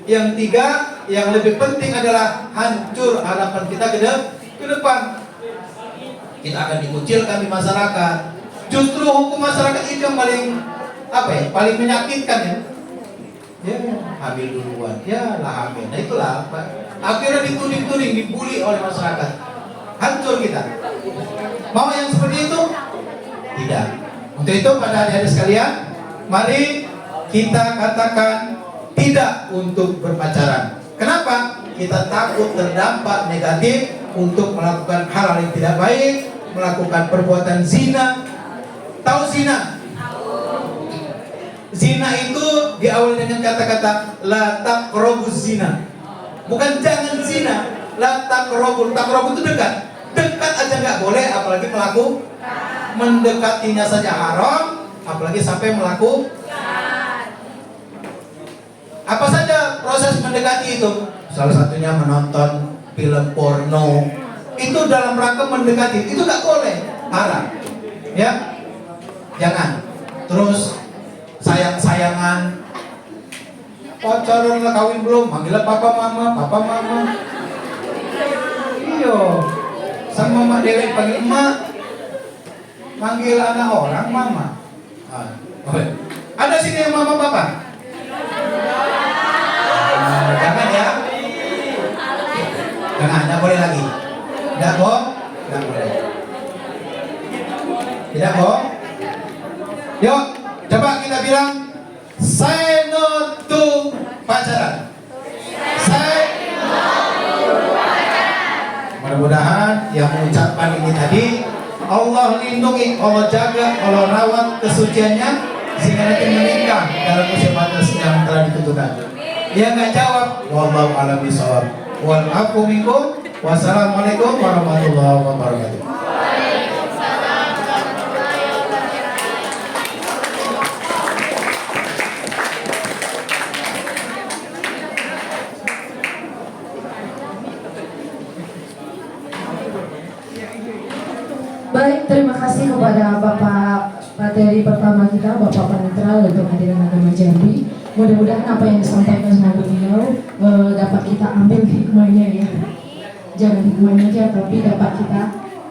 Yang tiga, yang lebih penting adalah hancur harapan kita ke depan. Kita akan dikucilkan di masyarakat. Justru hukum masyarakat itu yang paling paling menyakitkan ya. Ya, hamil duluan, ya lah hamil. Nah itulah akhirnya dituding-tuding, dibully oleh masyarakat. Hancur kita. Mau yang seperti itu? Tidak. Untuk itu pada adik-adik sekalian, mari kita katakan tidak untuk berpacaran. Kenapa? Kita takut terdampak negatif untuk melakukan hal yang tidak baik, melakukan perbuatan zina. Tahu zina? Zina itu diawali dengan kata-kata la taqrabuz zina. Bukan jangan zina, la taqrabul. Taqrabul itu dekat. Dekat aja nggak boleh, apalagi mendekatinya saja haram, apalagi sampai melakukan. Apa saja proses mendekati itu? Salah satunya menonton film porno. Itu dalam rangka mendekati. Itu nggak boleh, haram. Ya, jangan. Terus sayang-sayangan. Pacaran lah kawin belum? Manggil papa mama. Iyo. Sang mama Dewi panggil emak. Manggil anak orang mama. Ada sini yang mama papa? Jangan ya. Jangan, tidak boleh lagi. Tidak boleh. Tidak boleh. Yuk, coba kita bilang say no to pacaran. Say no to pacaran. Mudah-mudahan yang mengucapkan ini tadi Allah lindungi, Allah jaga, Allah rawat kesuciannya sehingga nanti menikah dalam usia batas yang telah ditentukan. Dia nggak jawab, wallahu a'lam bishawab. Wal afu minkum. Wassalamualaikum warahmatullahi wabarakatuh. Baik, terima kasih kepada Bapak materi pertama kita, Bapak Panitra untuk Pengadilan Agama Jambi. Mudah-mudahan apa yang disampaikan sama beliau dapat kita ambil hikmahnya ya. Jangan hikmahnya aja, tapi dapat kita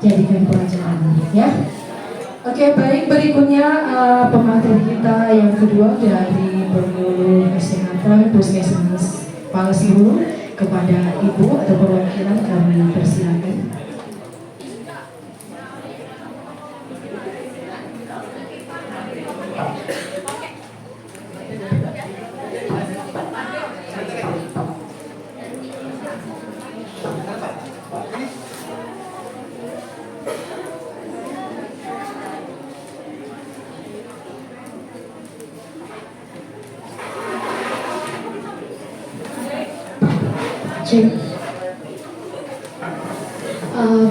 jadikan pelajaran ya. Oke, baik, berikutnya pemateri kita yang kedua dari Bengkulu Kesehatan Puskesmas Palesbulu kepada Ibu atau perwakilan kami persilakan.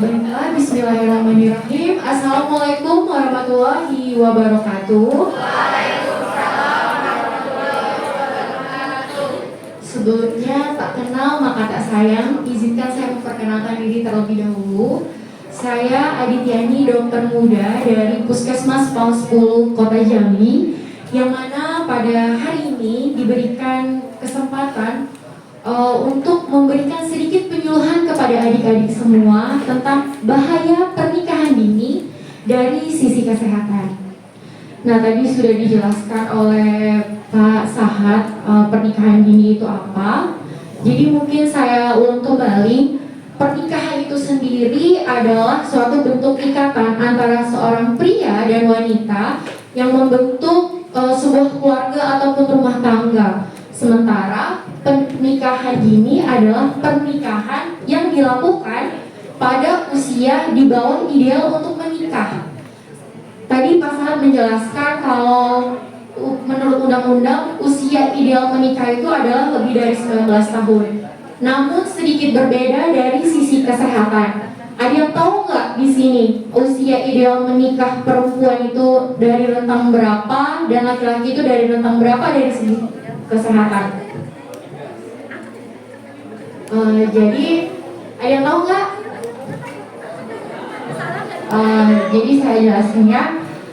Baiklah, bismillahirrahmanirrahim. Assalamualaikum warahmatullahi wabarakatuh. Sebelumnya tak kenal maka tak sayang, izinkan saya memperkenalkan diri terlebih dahulu. Saya Adityani, dokter muda dari Puskesmas PAL 10 Kota Jambi, yang mana pada hari ini diberikan kesempatan untuk memberikan sedikit penyuluhan kepada adik-adik semua tentang bahaya pernikahan dini dari sisi kesehatan. Nah, tadi sudah dijelaskan oleh Pak Sahat pernikahan dini itu apa. Jadi mungkin saya ulang kembali, pernikahan itu sendiri adalah suatu bentuk ikatan antara seorang pria dan wanita yang membentuk sebuah keluarga ataupun rumah tangga. Sementara pernikahan dini adalah pernikahan yang dilakukan pada usia di bawah ideal untuk menikah. Tadi Pak Sahat menjelaskan kalau menurut undang-undang usia ideal menikah itu adalah lebih dari 19 tahun. Namun sedikit berbeda dari sisi kesehatan. Ada yang tahu nggak di sini usia ideal menikah perempuan itu dari rentang berapa dan laki-laki itu dari rentang berapa dari segi kesehatan? Jadi ada yang tahu nggak? Jadi saya jelaskan ya,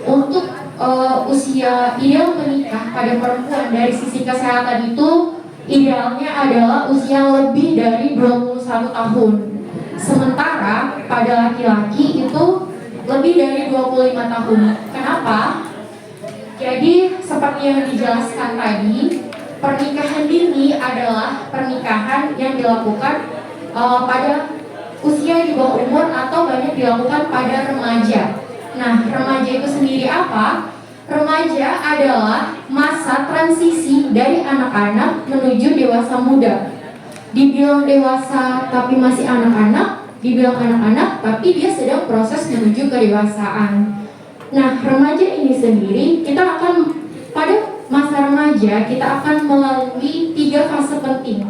untuk usia ideal menikah pada perempuan dari sisi kesehatan itu idealnya adalah usia lebih dari 21 tahun. Sementara pada laki-laki itu lebih dari 25 tahun. Kenapa? Jadi seperti yang dijelaskan tadi, pernikahan dini adalah pernikahan yang dilakukan pada usia di bawah umur atau banyak dilakukan pada remaja. Nah, remaja itu sendiri apa? Remaja adalah masa transisi dari anak-anak menuju dewasa muda. Dibilang dewasa tapi masih anak-anak, dibilang anak-anak tapi dia sedang proses menuju kedewasaan. Nah, remaja ini sendiri kita akan pada masa remaja kita akan melalui 3 fase penting.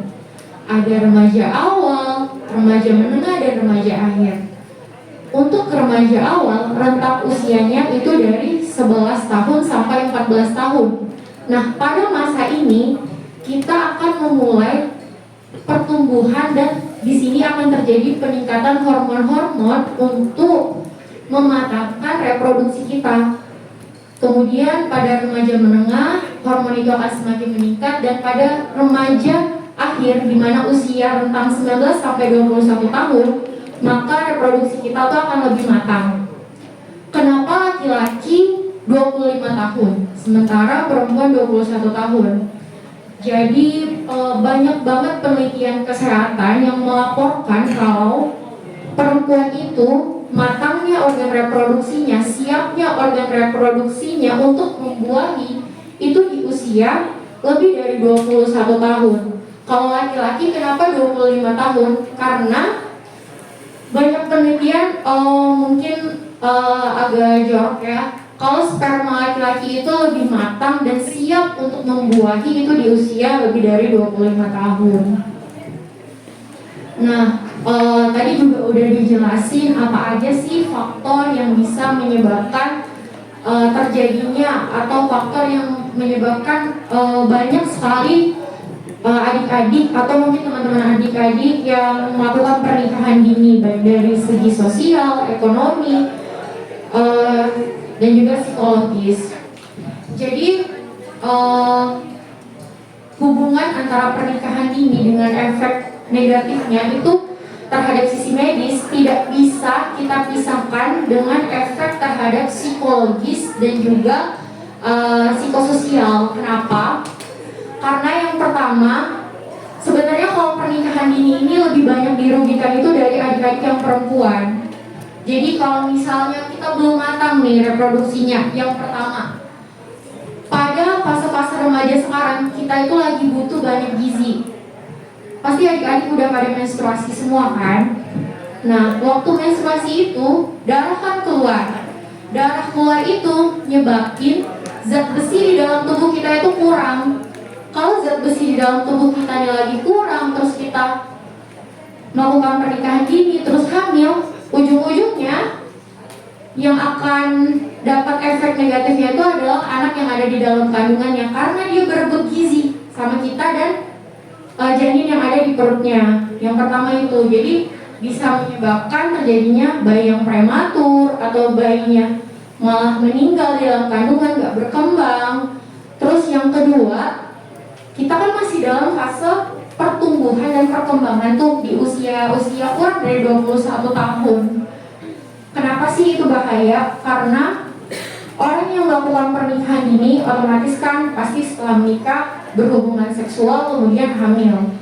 Ada remaja awal, remaja menengah, dan remaja akhir. Untuk remaja awal, rentang usianya itu dari 11 tahun sampai 14 tahun. Nah, pada masa ini kita akan memulai pertumbuhan dan di sini akan terjadi peningkatan hormon-hormon untuk mematangkan reproduksi kita. Kemudian pada remaja menengah, hormon itu akan semakin meningkat, dan pada remaja akhir di mana usia rentang 19 sampai 21 tahun, maka reproduksi kita itu akan lebih matang. Kenapa laki-laki 25 tahun sementara perempuan 21 tahun? Jadi banyak banget penelitian kesehatan yang melaporkan kalau perempuan itu matangnya organ reproduksinya, siapnya organ reproduksinya untuk membuahi itu di usia lebih dari 21 tahun. Kalau laki-laki kenapa 25 tahun? Karena banyak penelitian mungkin agak jorok ya. Kalau sperma laki-laki itu lebih matang dan siap untuk membuahi itu di usia lebih dari 25 tahun. Nah, tadi juga udah dijelasin apa aja sih faktor yang bisa menyebabkan terjadinya atau faktor yang menyebabkan banyak sekali adik-adik atau mungkin teman-teman adik-adik yang melakukan pernikahan dini, baik dari segi sosial, ekonomi, dan juga psikologis. Jadi hubungan antara pernikahan dini dengan efek negatifnya itu terhadap sisi medis tidak bisa kita pisahkan dengan efek terhadap psikologis dan juga psikososial. Kenapa? Karena yang pertama, sebenarnya kalau pernikahan dini ini lebih banyak dirugikan itu dari adik-adik yang perempuan. Jadi kalau misalnya kita belum matang nih reproduksinya, yang pertama, pada fase-fase remaja sekarang kita itu lagi butuh banyak gizi. Pasti adik-adik udah pada menstruasi semua kan? Nah, waktu menstruasi itu darah kan keluar. Darah keluar itu nyebabin zat besi di dalam tubuh kita itu kurang. Kalau zat besi di dalam tubuh kita lagi kurang, terus kita melakukan pernikahan dini terus hamil, ujung-ujungnya yang akan dapat efek negatifnya itu adalah anak yang ada di dalam kandungannya, karena dia berebut gizi sama kita dan janin yang ada di perutnya. Yang pertama itu, jadi bisa menyebabkan terjadinya bayi yang prematur atau bayinya malah meninggal di dalam kandungan, gak berkembang. Terus yang kedua, kita kan masih dalam fase pertumbuhan dan perkembangan tuh di usia kurang dari 21 tahun. Kenapa sih itu bahaya? Karena orang yang melakukan pernikahan dini otomatis kan pasti setelah menikah berhubungan seksual kemudian hamil.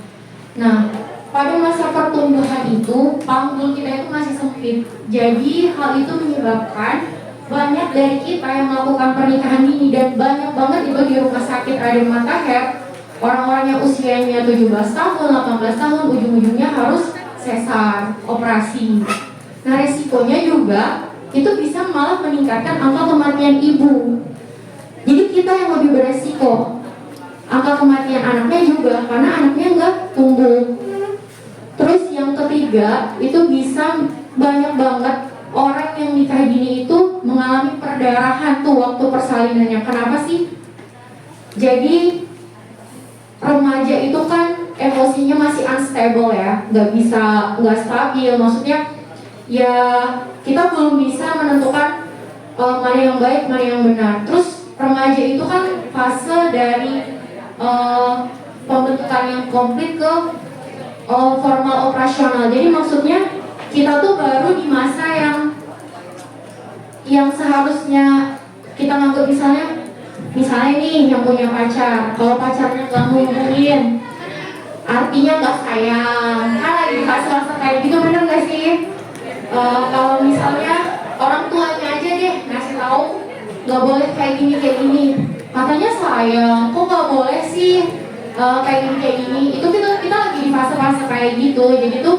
Nah, pada masa pertumbuhan itu panggul kita itu masih sempit. Jadi hal itu menyebabkan banyak dari kita yang melakukan pernikahan dini, dan banyak banget itu di rumah sakit Raden Matahir, orang-orang yang usianya 17 tahun, 18 tahun, ujung-ujungnya harus sesar, operasi. Nah, resikonya juga itu bisa malah meningkatkan angka kematian ibu. Jadi kita yang lebih beresiko. Angka kematian anaknya juga karena anaknya nggak tumbuh. Terus yang ketiga, itu bisa banyak banget orang yang nikah dini itu mengalami perdarahan tuh waktu persalinannya. Kenapa sih? Jadi remaja itu kan emosinya masih unstable ya, nggak stabil. Maksudnya ya kita belum bisa menentukan mana yang baik, mana yang benar. Terus remaja itu kan fase dari pembentukan yang komplit ke formal operasional. Jadi maksudnya kita tuh baru di masa yang seharusnya kita nganggap misalnya nih yang punya pacar, kalau pacarnya nggak ngomongin artinya nggak sayang, kan lagi di fase-fase kayak gitu, bener nggak sih? Kalau misalnya orang tuanya aja deh ngasih tahu nggak boleh kayak gini, katanya sayang, kok nggak boleh sih kayak gini, itu kita lagi di fase-fase kayak gitu. Jadi tuh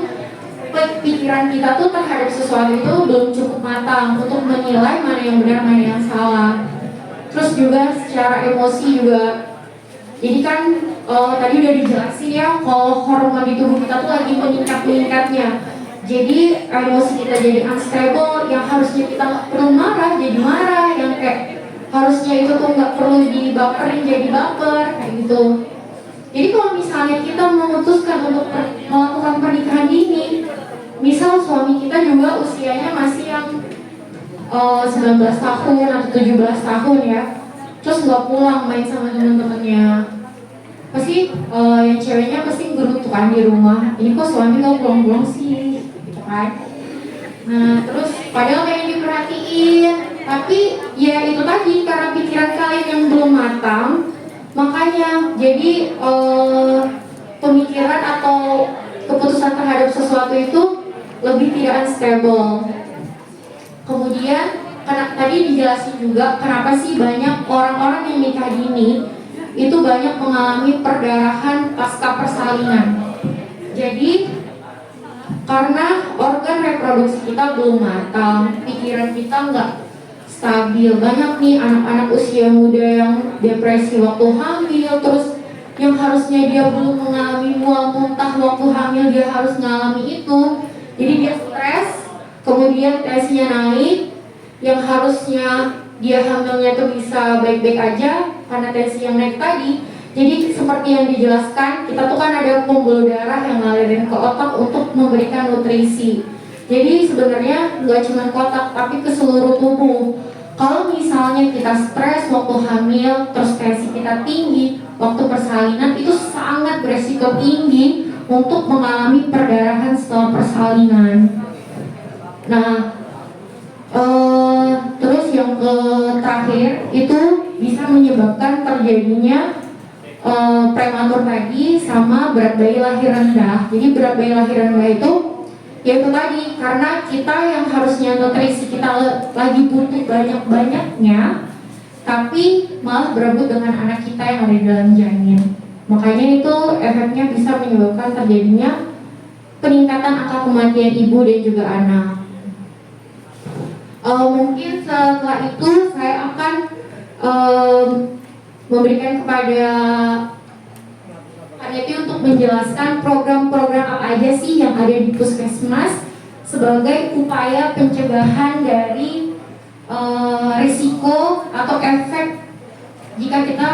pikiran kita tuh terhadap sesuatu itu belum cukup matang untuk menilai mana yang benar, mana yang salah. Terus juga secara emosi juga, jadi kan tadi udah dijelasin ya, kalau hormon di tubuh kita tuh lagi meningkat-meningkatnya. Jadi emosi kita jadi unstable, yang harusnya kita nggak perlu marah jadi marah, yang kayak harusnya itu tuh nggak perlu dibaperin jadi baper kayak gitu. Jadi kalau misalnya kita memutuskan untuk melakukan pernikahan dini, misal suami kita juga usianya masih yang 19 tahun atau 17 tahun ya, terus nggak pulang main sama teman-temannya, pasti yang ceweknya pasti gerutu kan di rumah, ini kok suami nggak pulang-pulang sih, gitu kan. Nah terus padahal pengen diperhatiin, tapi ya itu tadi karena pikiran kalian yang belum matang, makanya jadi pemikiran atau keputusan terhadap sesuatu itu lebih tidak unstable. Kemudian tadi dijelasin juga kenapa sih banyak orang-orang yang nikah dini itu banyak mengalami perdarahan pasca persalinan. Jadi karena organ reproduksi kita belum matang, pikiran kita nggak stabil. Banyak nih anak-anak usia muda yang depresi waktu hamil, terus yang harusnya dia belum mengalami mual muntah waktu hamil dia harus mengalami itu. Jadi dia stres, kemudian tensinya naik, yang harusnya dia hamilnya tuh bisa baik-baik aja karena tensi yang naik tadi. Jadi seperti yang dijelaskan, kita tuh kan ada pembuluh darah yang ngalirin ke otak untuk memberikan nutrisi. Jadi sebenarnya nggak cuma ke otak, tapi ke seluruh tubuh. Kalau misalnya kita stres waktu hamil, terus tensi kita tinggi waktu persalinan, itu sangat beresiko tinggi untuk mengalami perdarahan setelah persalinan. Nah, terus yang terakhir itu bisa menyebabkan terjadinya prematur tadi sama berat bayi lahir rendah. Jadi berat bayi lahir rendah itu yaitu tadi karena kita yang harusnya nutrisi kita lagi butuh banyak-banyaknya, tapi malah berebut dengan anak kita yang ada di dalam janin. Makanya itu efeknya bisa menyebabkan terjadinya peningkatan angka kematian ibu dan juga anak. Mungkin setelah itu saya akan memberikan kepada Kak Yeti untuk menjelaskan program-program apa aja sih yang ada di puskesmas sebagai upaya pencegahan dari risiko atau efek jika kita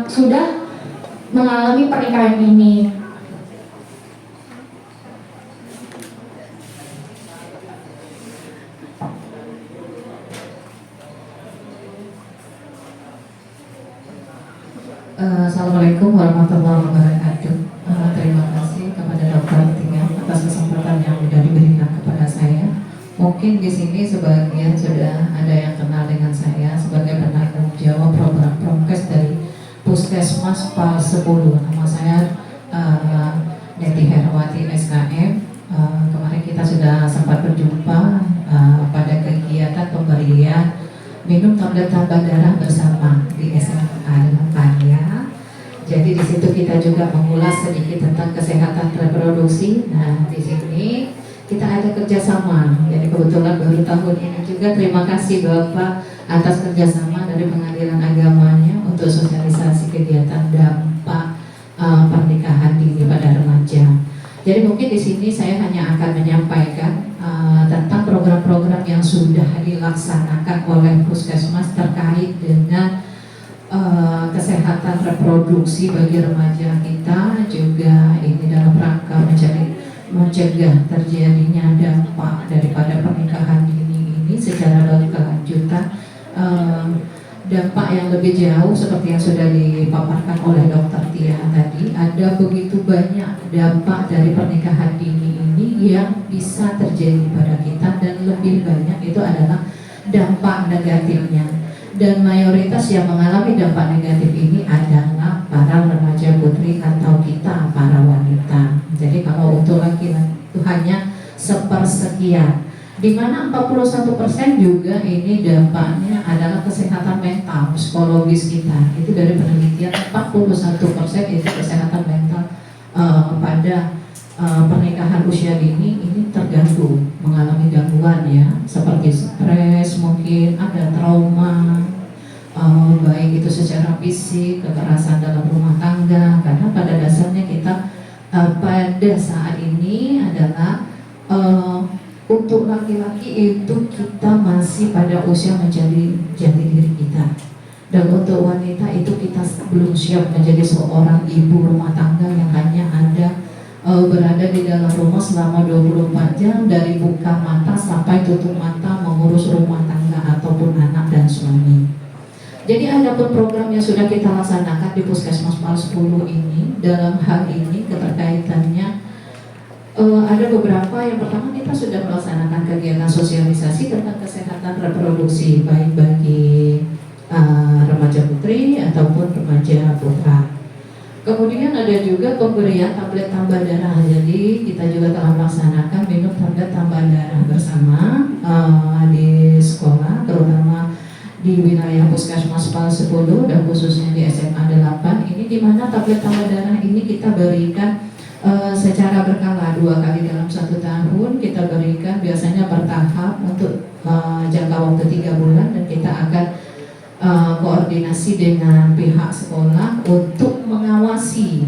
sudah mengalami pernikahan ini. Assalamualaikum warahmatullahi wabarakatuh. Terima kasih kepada Dr. Tia atas kesempatan yang sudah diberikan kepada saya. Mungkin di sini sebagian sudah ada yang kenal dengan saya sebagai penanggung jawab program prokes dari Puskesmas PAL 10. Nama saya Neti Herwati SKM. Kemarin kita sudah sempat berjumpa pada kegiatan pemberian minum tablet tambah darah bersama di SMA 8 ya. Jadi di situ kita juga mengulas sedikit tentang kesehatan reproduksi. Nah di sini kita ada kerjasama. Jadi kebetulan baru tahun ini juga terima kasih Bapak atas kerjasama dari Pengadilan Agamanya untuk sosialisasi kegiatan dampak pernikahan dini pada remaja. Jadi mungkin di sini saya hanya akan menyampaikan tentang program-program yang sudah dilaksanakan oleh Puskesmas terkait dengan kesehatan reproduksi bagi remaja kita, juga ini dalam rangka mencegah terjadinya dampak daripada pernikahan dini ini secara berkelanjutan. Dampak yang lebih jauh seperti yang sudah dipaparkan oleh Dr. Tia tadi, ada begitu banyak dampak dari pernikahan dini ini yang bisa terjadi pada kita, dan lebih banyak itu adalah dampak negatifnya. Dan mayoritas yang mengalami dampak negatif ini adalah para remaja putri atau kita para wanita. Jadi kalau untuk laki-laki itu hanya sepersekian, di mana 41% juga ini dampaknya adalah kesehatan mental, psikologis kita. Itu dari penelitian 41% itu kesehatan mental pada pernikahan usia dini ini terganggu, mengalami gangguan ya, seperti stres, mungkin ada trauma, baik itu secara fisik, kekerasan dalam rumah tangga. Karena pada dasarnya kita pada saat ini adalah untuk laki-laki itu kita masih pada usia menjadi jati diri kita, dan untuk wanita itu kita belum siap menjadi seorang ibu rumah tangga yang hanya ada berada di dalam rumah selama 24 jam dari buka mata sampai tutup mata mengurus rumah tangga ataupun anak dan suami. Jadi ada pun program yang sudah kita laksanakan di Puskesmas PAL 10 ini. Dalam hal ini keterkaitannya ada beberapa. Yang pertama, kita sudah melaksanakan kegiatan sosialisasi tentang kesehatan reproduksi baik bagi remaja putri ataupun remaja putra. Kemudian ada juga pemberian tablet tambah darah. Jadi kita juga telah melaksanakan minum tablet tambah darah bersama di sekolah, terutama di wilayah Puskesmas PAL 10 dan khususnya di SMA 8. Ini di mana tablet tambah darah ini kita berikan secara berkala 2 kali dalam 1 tahun. Kita berikan biasanya bertahap untuk jangka waktu 3 bulan, dan kita akan koordinasi dengan pihak sekolah untuk mengawasi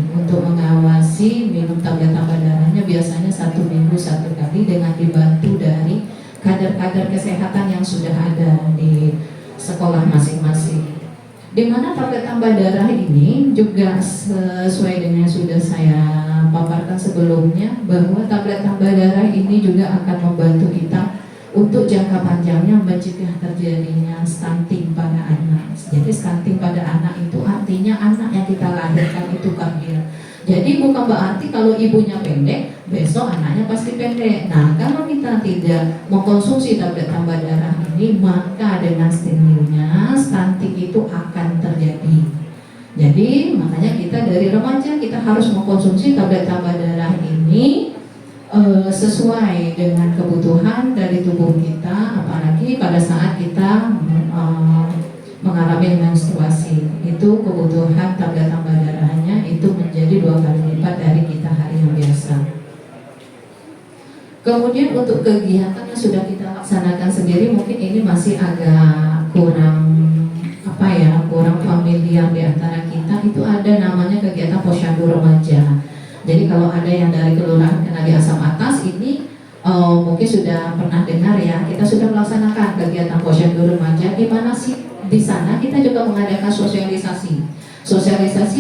minum tablet tambah darahnya biasanya 1 minggu 1 kali, dengan dibantu dari kader-kader kesehatan yang sudah ada di sekolah masing-masing. Di mana tablet tambah darah ini juga sesuai dengan yang sudah saya paparkan sebelumnya, bahwa tablet tambah darah ini juga akan membantu kita untuk jangka panjangnya mencegah terjadinya stunting pada anak. Jadi stunting pada anak itu artinya anak yang kita lahirkan itu kecil. Jadi bukan berarti kalau ibunya pendek, besok anaknya pasti pendek. Nah, kalau kita tidak mengkonsumsi tablet tambah darah ini, maka dengan sendirinya stunting itu akan terjadi. Jadi makanya kita dari remaja kita harus mengkonsumsi tablet tambah darah ini sesuai dengan kebutuhan dari tubuh kita, apalagi pada saat kita mengalami menstruasi. Itu kebutuhan tablet tambah darahnya itu menjadi 2 kali lipat dari kita hari yang biasa. Kemudian untuk kegiatan yang sudah kita laksanakan sendiri, mungkin ini masih agak kurang familiar di antara kita. Itu ada namanya kegiatan posyandu remaja. Jadi kalau ada yang dari kelurahan Kenali Asam Atas ini mungkin sudah pernah dengar ya, kita sudah melaksanakan kegiatan posyandu remaja di mana sih di sana kita juga mengadakan sosialisasi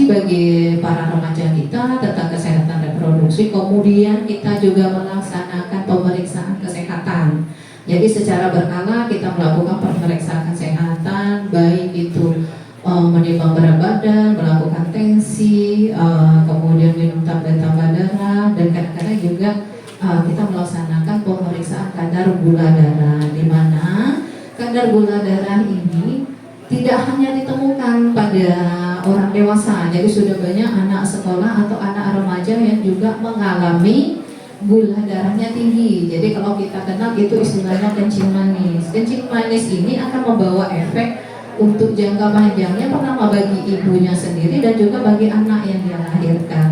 bagi para remaja kita tentang kesehatan reproduksi. Kemudian kita juga melaksanakan pemeriksaan kesehatan. Jadi secara berkala kita melakukan pemeriksaan kesehatan, baik itu menimbang berat badan, melakukan tensi, kemudian minum tablet tambah darah, dan kadang-kadang juga kita melaksanakan pemeriksaan kadar gula darah, di mana kadar gula darah ini tidak hanya ditemukan pada orang dewasa, jadi sudah banyak anak sekolah atau anak remaja yang juga mengalami gula darahnya tinggi. Jadi kalau kita kenal itu istilahnya kencing manis. Kencing manis ini akan membawa efek untuk jangka panjangnya, pertama bagi ibunya sendiri dan juga bagi anak yang dia lahirkan.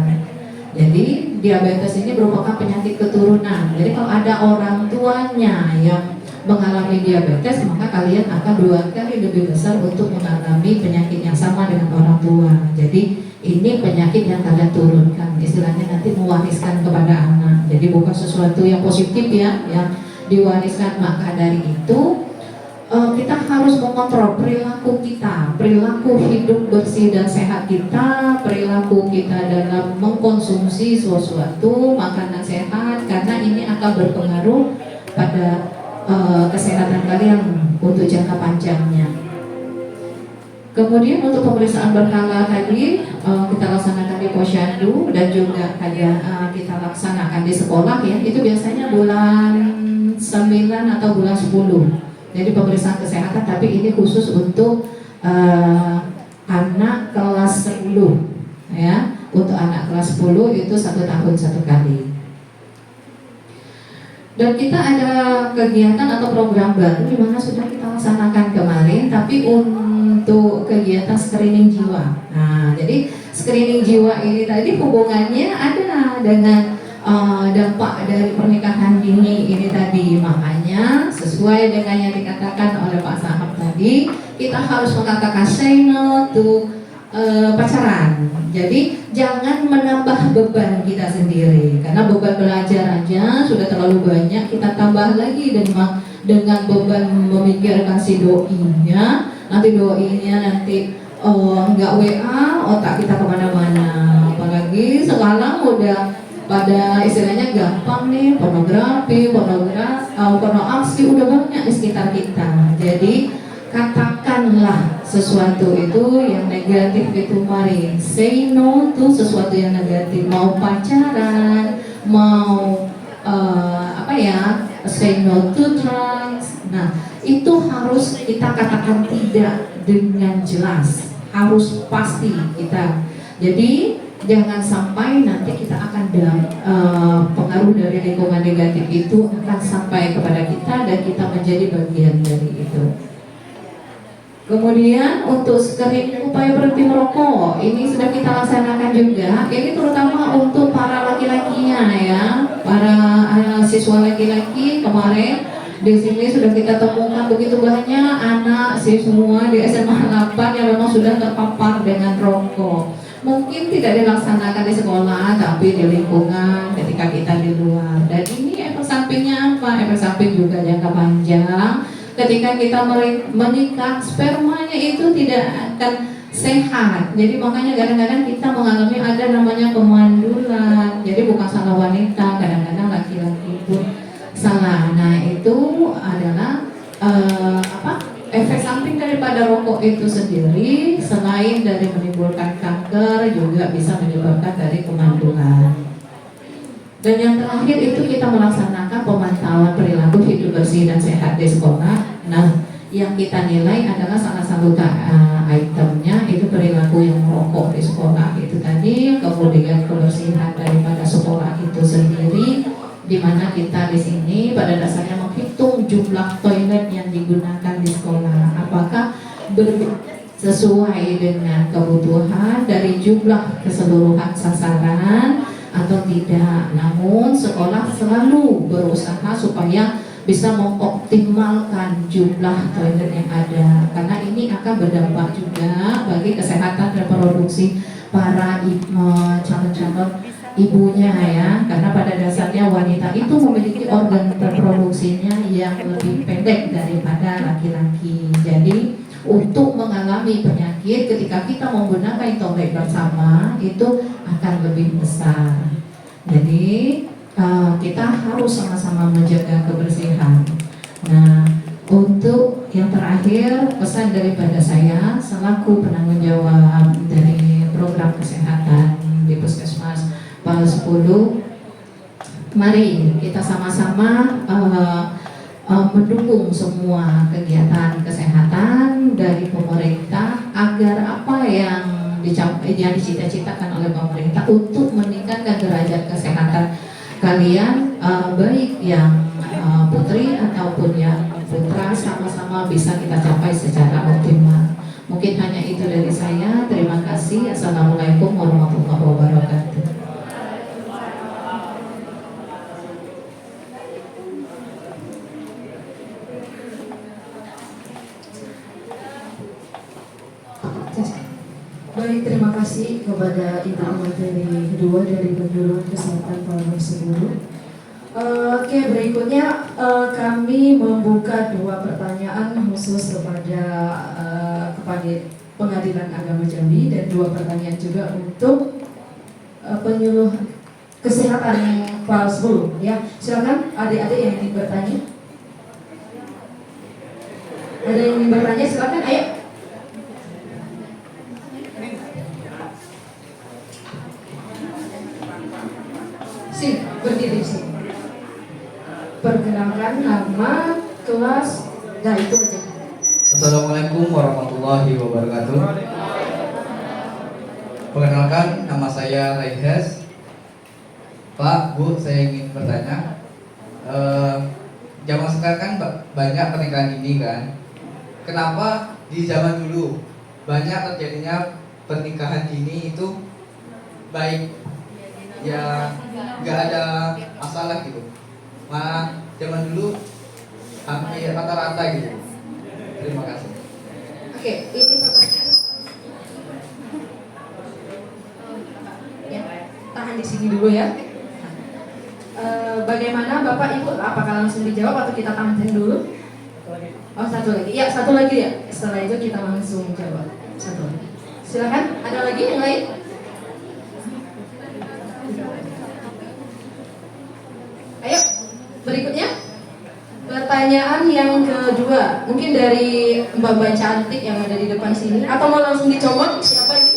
Jadi diabetes ini merupakan penyakit keturunan. Jadi kalau ada orang tuanya yang mengalami diabetes, maka kalian akan 2 kali lebih besar untuk mengalami penyakit yang sama dengan orang tua. Jadi ini penyakit yang kalian turunkan, istilahnya nanti mewariskan kepada anak. Jadi bukan sesuatu yang positif ya, yang diwariskan. Maka dari itu kita harus mengontrol perilaku kita, perilaku hidup bersih dan sehat kita, perilaku kita dalam mengkonsumsi sesuatu makanan sehat, karena ini akan berpengaruh pada kesehatan kalian untuk jangka panjangnya. Kemudian untuk pemeriksaan berkala tadi kita laksanakan di posyandu dan juga kita laksanakan di sekolah ya, itu biasanya bulan 9 atau bulan 10. Jadi pemeriksaan kesehatan, tapi ini khusus untuk anak kelas 10 ya. Untuk anak kelas 10 itu 1 tahun 1 kali. Dan kita ada kegiatan atau program baru di mana sudah kita laksanakan kemarin, tapi untuk kegiatan screening jiwa. Nah, jadi screening jiwa ini tadi hubungannya ada dengan dampak dari pernikahan dini ini tadi. Makanya sesuai dengan yang dikatakan oleh Pak Sahab tadi, kita harus mengatakan say no to pacaran. Jadi jangan menambah beban kita sendiri, karena beban belajar aja sudah terlalu banyak, kita tambah lagi dengan beban memikirkan si doinya. Nanti doinya nanti nggak WA, otak kita kemana-mana. Apalagi sekarang udah pada istilahnya gampang nih, pornografi, pornoaksi udah banyak di sekitar kita. Jadi katakanlah sesuatu itu yang negatif itu, mari say no to sesuatu yang negatif. Mau pacaran, mau say no to drugs. Nah, itu harus kita katakan tidak dengan jelas, harus pasti kita. Jadi jangan sampai nanti kita akan pengaruh dari lingkungan negatif itu akan sampai kepada kita dan kita menjadi bagian dari itu. Kemudian untuk screening upaya berhenti merokok ini sudah kita laksanakan juga. Ini terutama untuk para laki-lakinya ya, para siswa laki-laki. Kemarin di sini sudah kita temukan begitu banyak anak siswa di SMA 8 yang memang sudah terpapar dengan rokok. Mungkin tidak dilaksanakan di sekolah, tapi di lingkungan ketika kita di luar. Dan ini efek sampingnya apa? Efek samping juga jangka panjang. Ketika kita menikah, spermanya itu tidak akan sehat. Jadi makanya kadang-kadang kita mengalami ada namanya kemandulan. Jadi bukan salah wanita, kadang-kadang laki-laki pun salah. Nah itu adalah efek samping daripada rokok itu sendiri. Selain dari menimbulkan kanker, juga bisa menyebabkan dari kemandulan. Dan yang terakhir itu kita melaksanakan pemantauan perilaku hidup bersih dan sehat di sekolah. Nah, yang kita nilai adalah salah satu itemnya itu perilaku yang merokok di sekolah itu tadi, kemudian kebersihan daripada sekolah itu sendiri, di mana kita di sini pada dasarnya menghitung jumlah toilet yang digunakan di sekolah, apakah sesuai dengan kebutuhan dari jumlah keseluruhan sasaran atau tidak. Namun sekolah selalu berusaha supaya bisa mengoptimalkan jumlah toilet yang ada, karena ini akan berdampak juga bagi kesehatan reproduksi para calon-calon ibunya ya, karena pada dasarnya wanita itu memiliki organ reproduksinya yang lebih pendek daripada laki-laki. Jadi untuk mengalami penyakit ketika kita menggunakan tombak bersama itu akan lebih besar. Jadi kita harus sama-sama menjaga kebersihan. Nah, untuk yang terakhir, pesan daripada saya selaku penanggung jawab dari program kesehatan di Puskesmas PAL 10, mari kita sama-sama mendukung semua kegiatan kesehatan dari pemerintah agar apa yang dicita-citakan oleh pemerintah untuk meningkatkan derajat kesehatan kalian, baik yang putri ataupun yang putra, sama-sama bisa kita capai secara optimal. Mungkin hanya itu dari saya. Terima kasih. Assalamualaikum warahmatullahi wabarakatuh. Baik, terima kasih kepada Ibu materi kedua dari Penyuluhan Kesehatan PAL 10. Oke, berikutnya kami membuka dua pertanyaan khusus kepada Pengadilan Agama Jambi dan dua pertanyaan juga untuk penyuluh kesehatan PAL 10. Ya, silakan adik-adik yang ingin bertanya. Ada yang ingin bertanya, silakan, ayo. Sini, berdiri sini. Perkenalkan nama, kelas, nah itu aja. Assalamualaikum warahmatullahi wabarakatuh. Perkenalkan, nama saya Raihes. Pak, Bu, saya ingin bertanya. Zaman sekarang kan banyak pernikahan dini kan. Kenapa di zaman dulu banyak terjadinya pernikahan dini itu baik, ya nggak ada masalah gitu. Malah zaman dulu hampir rata-rata gitu. Terima kasih. Oke, ini pertanyaan. Ya, tahan di sini dulu ya. Bagaimana Bapak Ibu? Apakah langsung dijawab atau kita tahanin dulu? Oh, satu lagi. Ya, satu lagi ya. Setelah itu kita langsung jawab. Satu lagi. Silakan. Ada lagi yang lain? Ayo, berikutnya. Pertanyaan yang kedua, mungkin dari mbak-mbak cantik yang ada di depan sini, atau mau langsung dicomot? Siapa ini?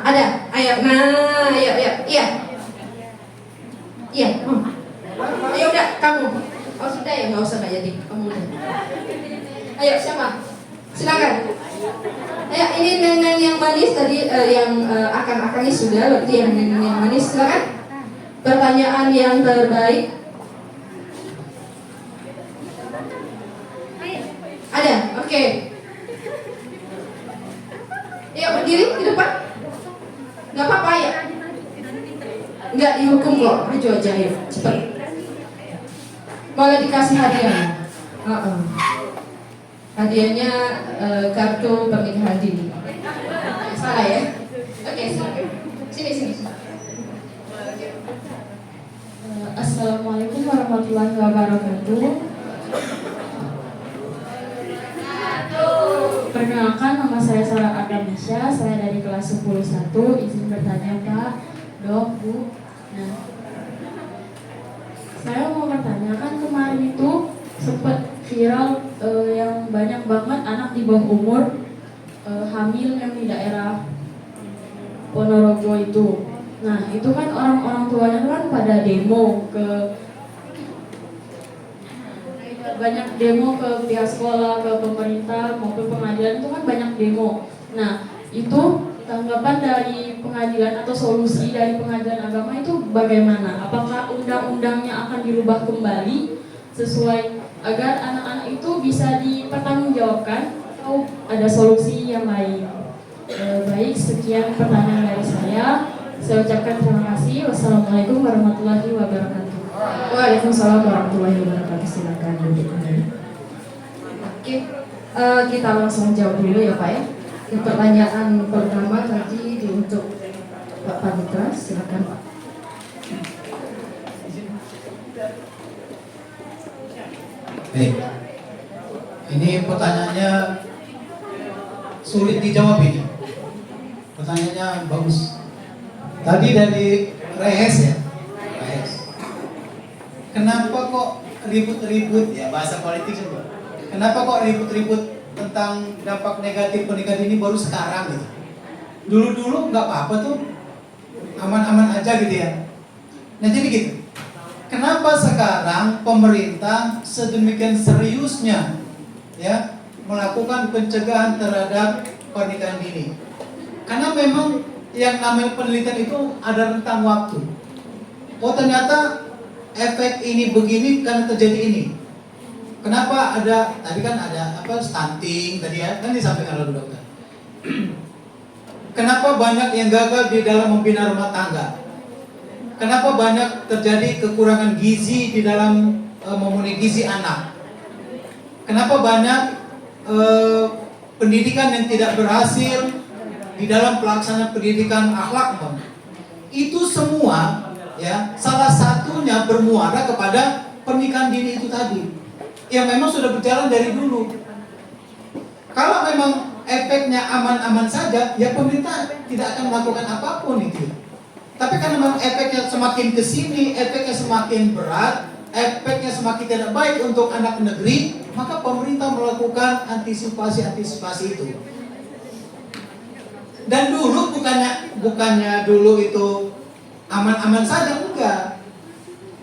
Ada. Ayo, nah, ayo, iya. Iya. Ayo udah, kamu. Oh sudah ya, nggak usah nggak jadi. Kamu udah. Ayo, siapa? Silakan. Ya, ini nenek yang manis tadi, yang akan-akannya sudah, berarti yang nenek yang manis. Silakan. Pertanyaan yang terbaik. Ada, oke. Ya, berdiri di depan. Nggak apa-apa ya. Nggak dihukum kok, maju aja ya, cepat. Boleh dikasih hadiah. Hadiahnya kartu pernikahan dini. Salah ya? Oke, silakan. Sini. Assalamualaikum warahmatullahi wabarakatuh. Perkenalkan, nama saya Sarah Agamisya. Saya dari kelas 10-1. Izin bertanya Pak, Dok, Bu. Nah, saya mau bertanyakan, kemarin itu sempat viral yang banyak banget anak di bawah umur hamil yang di daerah Ponorogo itu. Nah, itu kan orang-orang tuanya kan pada demo banyak demo ke pihak sekolah, ke pemerintah maupun pengadilan, itu kan banyak demo. Nah, itu tanggapan dari pengadilan atau solusi dari pengadilan agama itu bagaimana? Apakah undang-undangnya akan dirubah kembali sesuai agar anak-anak itu bisa dipertanggungjawabkan atau ada solusi yang lain? Baik, sekian pertanyaan dari saya. Saya ucapkan terima kasih. Wassalamualaikum warahmatullahi wabarakatuh. Waalaikumsalam warahmatullahi wabarakatuh. Silakan duduk kembali. Oke, Kita langsung jawab dulu ya Pak ya. Pertanyaan pertama tadi untuk Pak Panitra, silakan Pak. Baik. Ini pertanyaannya sulit dijawab ini. Pertanyaannya bagus. Tadi dari Rehes ya. Rehes. Kenapa kok ribut-ribut ya bahasa politik juga. Kenapa kok ribut-ribut tentang dampak negatif pernikahan ini baru sekarang gitu. Dulu-dulu nggak apa-apa tuh. Aman-aman aja gitu ya. Nah jadi gitu. Kenapa sekarang pemerintah sedemikian seriusnya ya melakukan pencegahan terhadap pernikahan dini? Karena memang yang namanya penelitian itu ada rentang waktu. Oh ternyata efek ini begini karena terjadi ini. Kenapa ada tadi kan ada apa stunting tadi ya kan disampaikan oleh dokter. Kenapa banyak yang gagal di dalam membina rumah tangga? Kenapa banyak terjadi kekurangan gizi di dalam memenuhi gizi anak? Kenapa banyak pendidikan yang tidak berhasil di dalam pelaksanaan pendidikan akhlak? Itu semua ya salah satunya bermuara kepada pernikahan dini itu tadi yang memang sudah berjalan dari dulu. Kalau memang efeknya aman-aman saja, ya pemerintah tidak akan melakukan apapun itu. Tapi karena memang efeknya semakin kesini, efeknya semakin berat, efeknya semakin tidak baik untuk anak negeri, maka pemerintah melakukan antisipasi itu. Dan dulu bukannya dulu itu aman-aman saja, enggak.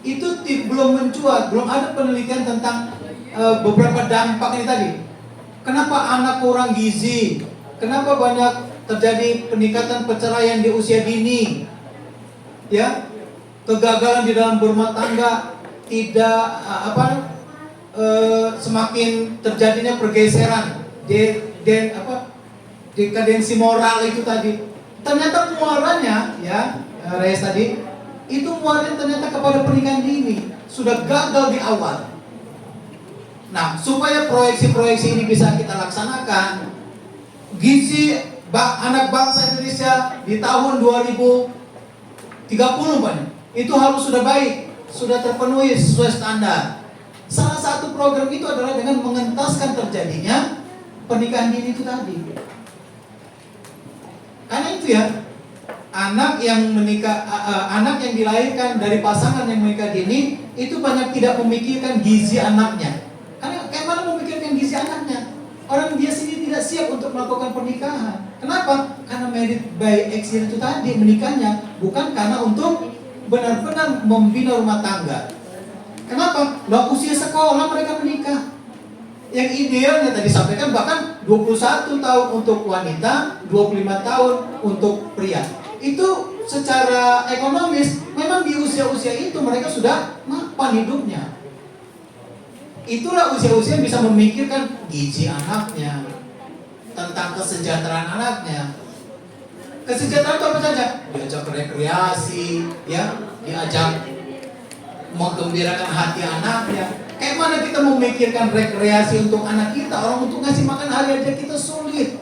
Itu belum mencuat, belum ada penelitian tentang beberapa dampak ini tadi. Kenapa anak kurang gizi? Kenapa banyak terjadi peningkatan perceraian di usia dini? Ya, kegagalan di dalam berumah tangga, tidak semakin terjadinya pergeseran, dekadensi moral itu tadi. Ternyata muaranya ya, Reyes tadi, itu muaranya ternyata kepada pernikahan dini, sudah gagal di awal. Nah, supaya proyeksi-proyeksi ini bisa kita laksanakan, gizi anak bangsa Indonesia di tahun 2030 banyak, itu harus sudah baik, sudah terpenuhi sesuai standar. Salah satu program itu adalah dengan mengentaskan terjadinya pernikahan dini itu tadi. Karena itu ya, anak yang menikah, anak yang dilahirkan dari pasangan yang menikah dini itu banyak tidak memikirkan gizi anaknya. Karena kayak mana memikirkan gizi anaknya? Orang dia sendiri tidak siap untuk melakukan pernikahan. Kenapa? Karena married by accident itu tadi menikahnya, bukan karena untuk benar-benar membina rumah tangga. Kenapa? Usia sekolah mereka menikah. Yang idealnya tadi sampaikan bahkan 21 tahun untuk wanita, 25 tahun untuk pria. Itu secara ekonomis memang di usia-usia itu mereka sudah mapan hidupnya. Itulah usia-usia yang bisa memikirkan gizi anaknya, tentang kesejahteraan anaknya. Kesejahteraan itu apa saja? Diajak rekreasi, ya, diajak menggembirakan hati anaknya. Kayak mana kita memikirkan rekreasi untuk anak kita, orang untuk ngasih makan hari aja kita sulit.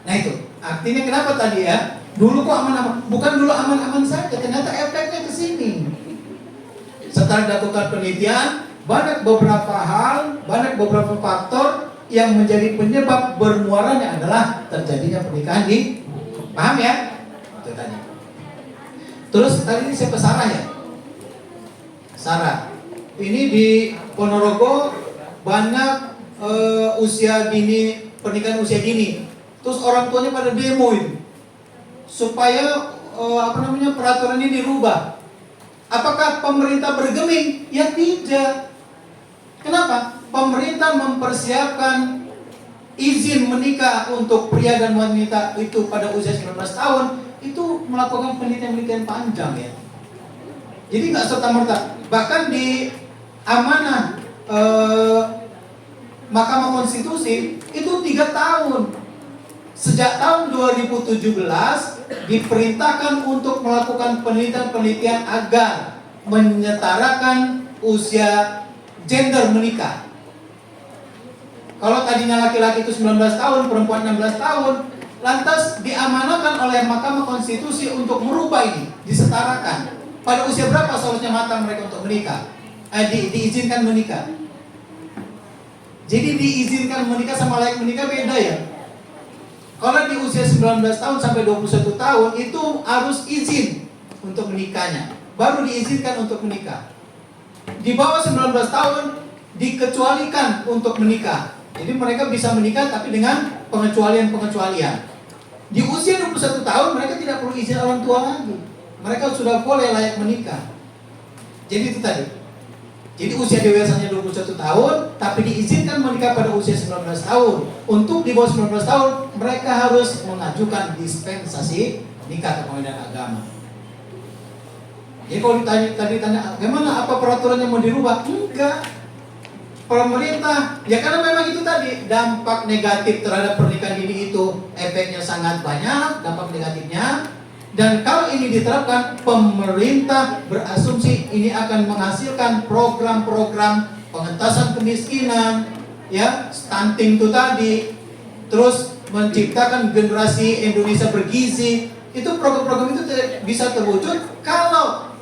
Nah itu, artinya kenapa tadi ya? Dulu kok aman-aman, bukan dulu aman-aman saja, ternyata efeknya ke sini. Setelah dilakukan penelitian, banyak beberapa hal, banyak beberapa faktor yang menjadi penyebab bermuaranya adalah terjadinya pernikahan di, paham ya? Itu tadi. Terus tadi ini siapa Sarah ya? Sarah. Ini di Ponorogo banyak usia dini, pernikahan usia dini. Terus orang tuanya pada demoin supaya peraturan ini dirubah. Apakah pemerintah bergeming? Ya tidak. Kenapa? Pemerintah mempersiapkan izin menikah untuk pria dan wanita itu pada usia 19 tahun itu melakukan penelitian-penelitian panjang ya. Jadi nggak serta-merta. Bahkan di amanah Mahkamah Konstitusi itu 3 tahun. Sejak tahun 2017 diperintahkan untuk melakukan penelitian-penelitian agar menyetarakan usia gender menikah. Kalau tadinya laki-laki itu 19 tahun, perempuan 16 tahun, lantas diamanahkan oleh Mahkamah Konstitusi untuk merubah ini, disetarakan. Pada usia berapa seharusnya matang mereka untuk menikah? Diizinkan menikah. Jadi diizinkan menikah sama layak menikah beda ya. Kalau di usia 19 tahun sampai 21 tahun itu harus izin untuk menikahnya, baru diizinkan untuk menikah. Di bawah 19 tahun dikecualikan untuk menikah. Jadi mereka bisa menikah tapi dengan pengecualian-pengecualian. Di usia 21 tahun mereka tidak perlu izin orang tua lagi. Mereka sudah boleh layak menikah. Jadi itu tadi. Jadi usia dewasanya 21 tahun, tapi diizinkan menikah pada usia 19 tahun. Untuk di bawah 19 tahun, mereka harus mengajukan dispensasi nikah ke Pengadilan Agama. Jadi kalau ditanya, gimana, apa peraturannya mau dirubah? Enggak. Pemerintah, ya karena memang itu tadi, dampak negatif terhadap pernikahan dini itu efeknya sangat banyak, dampak negatifnya. Dan kalau ini diterapkan, pemerintah berasumsi ini akan menghasilkan program-program pengentasan kemiskinan, ya, stunting itu tadi, terus menciptakan generasi Indonesia bergizi. Itu program-program itu bisa terwujud kalau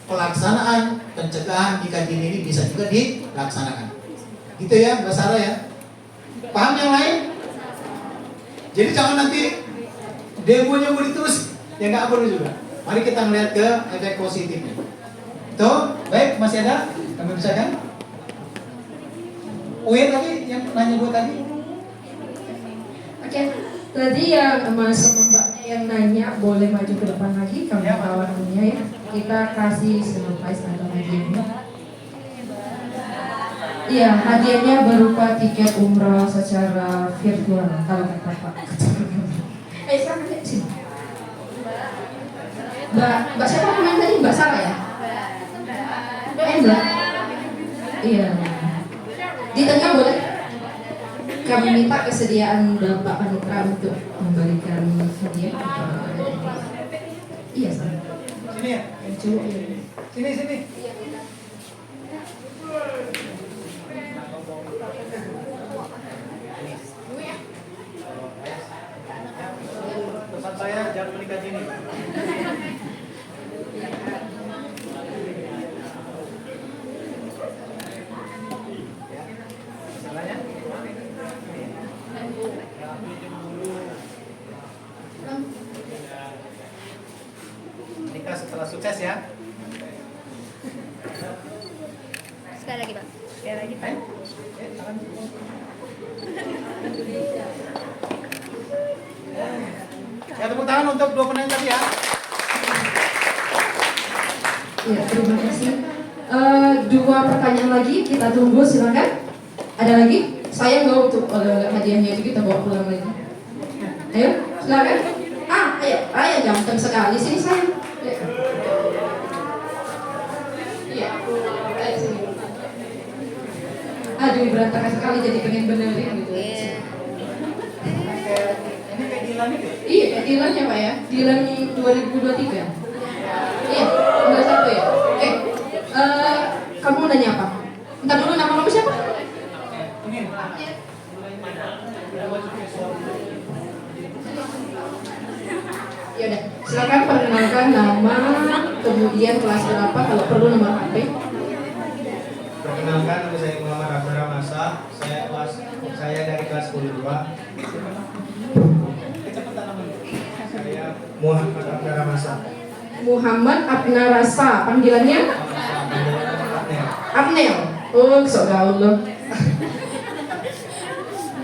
pelaksanaan pencegahan nikah dini ini bisa juga dilaksanakan. Gitu ya, Mbak Sarah ya. Paham yang lain? Jadi jangan nanti demonya mau diterus. Ya nggak perlu juga. Mari kita melihat ke efek positifnya. Tuh, baik, masih ada? Kami bisa kan? Uin lagi yang nanya dua tadi. Oke, tadi yang Mas sama Mbaknya yang nanya boleh maju ke depan lagi kami tawarannya ya. Kita kasih surprise atau hadiahnya. Iya, hadiahnya berupa tiket umroh secara virtual kalau kata Pak. Sekarang lihat sini. Mbak siapa kemarin tadi? Mbak Sarah ya? Mbak? Iya. Di tengah boleh? Kami minta kesediaan Bapak Panitra untuk memberikan hadiah. Iya, Sarah. Sini ya? Sini. Pesan saya jangan menikah dini. Nikah setelah sukses ya. Sekali lagi, Pak. Sekali lagi. Tangan. Ya, tepuk tangan untuk dua penanya tadi ya. Ya, terima kasih. Dua pertanyaan lagi kita tunggu, silakan. Ada lagi? Saya nggak untuk hadiahnya itu kita bawa pulang lagi. Ayo, silakan. Ayo, ganteng sekali sini saya. Iya, ayo sini. Aduh, berantakan sekali jadi pengen benerin gitu. Ini kayak Dilan itu. Iya, kayak Dilan ya Pak ya. Dilan 2023. Iya, nomor 1 ya. Kamu nanya apa? Entar dulu, nama kamu siapa? Ya udah, silakan perkenalkan nama, kemudian kelas berapa, kalau perlu nomor HP. Perkenalkan, nama saya Muhammad Abdul Ramasa. Saya dari kelas 12. Saya Muhammad Abdul Ramasa. Muhammad Abnarasa, panggilannya? Abnel. Oh, sok gaul loh.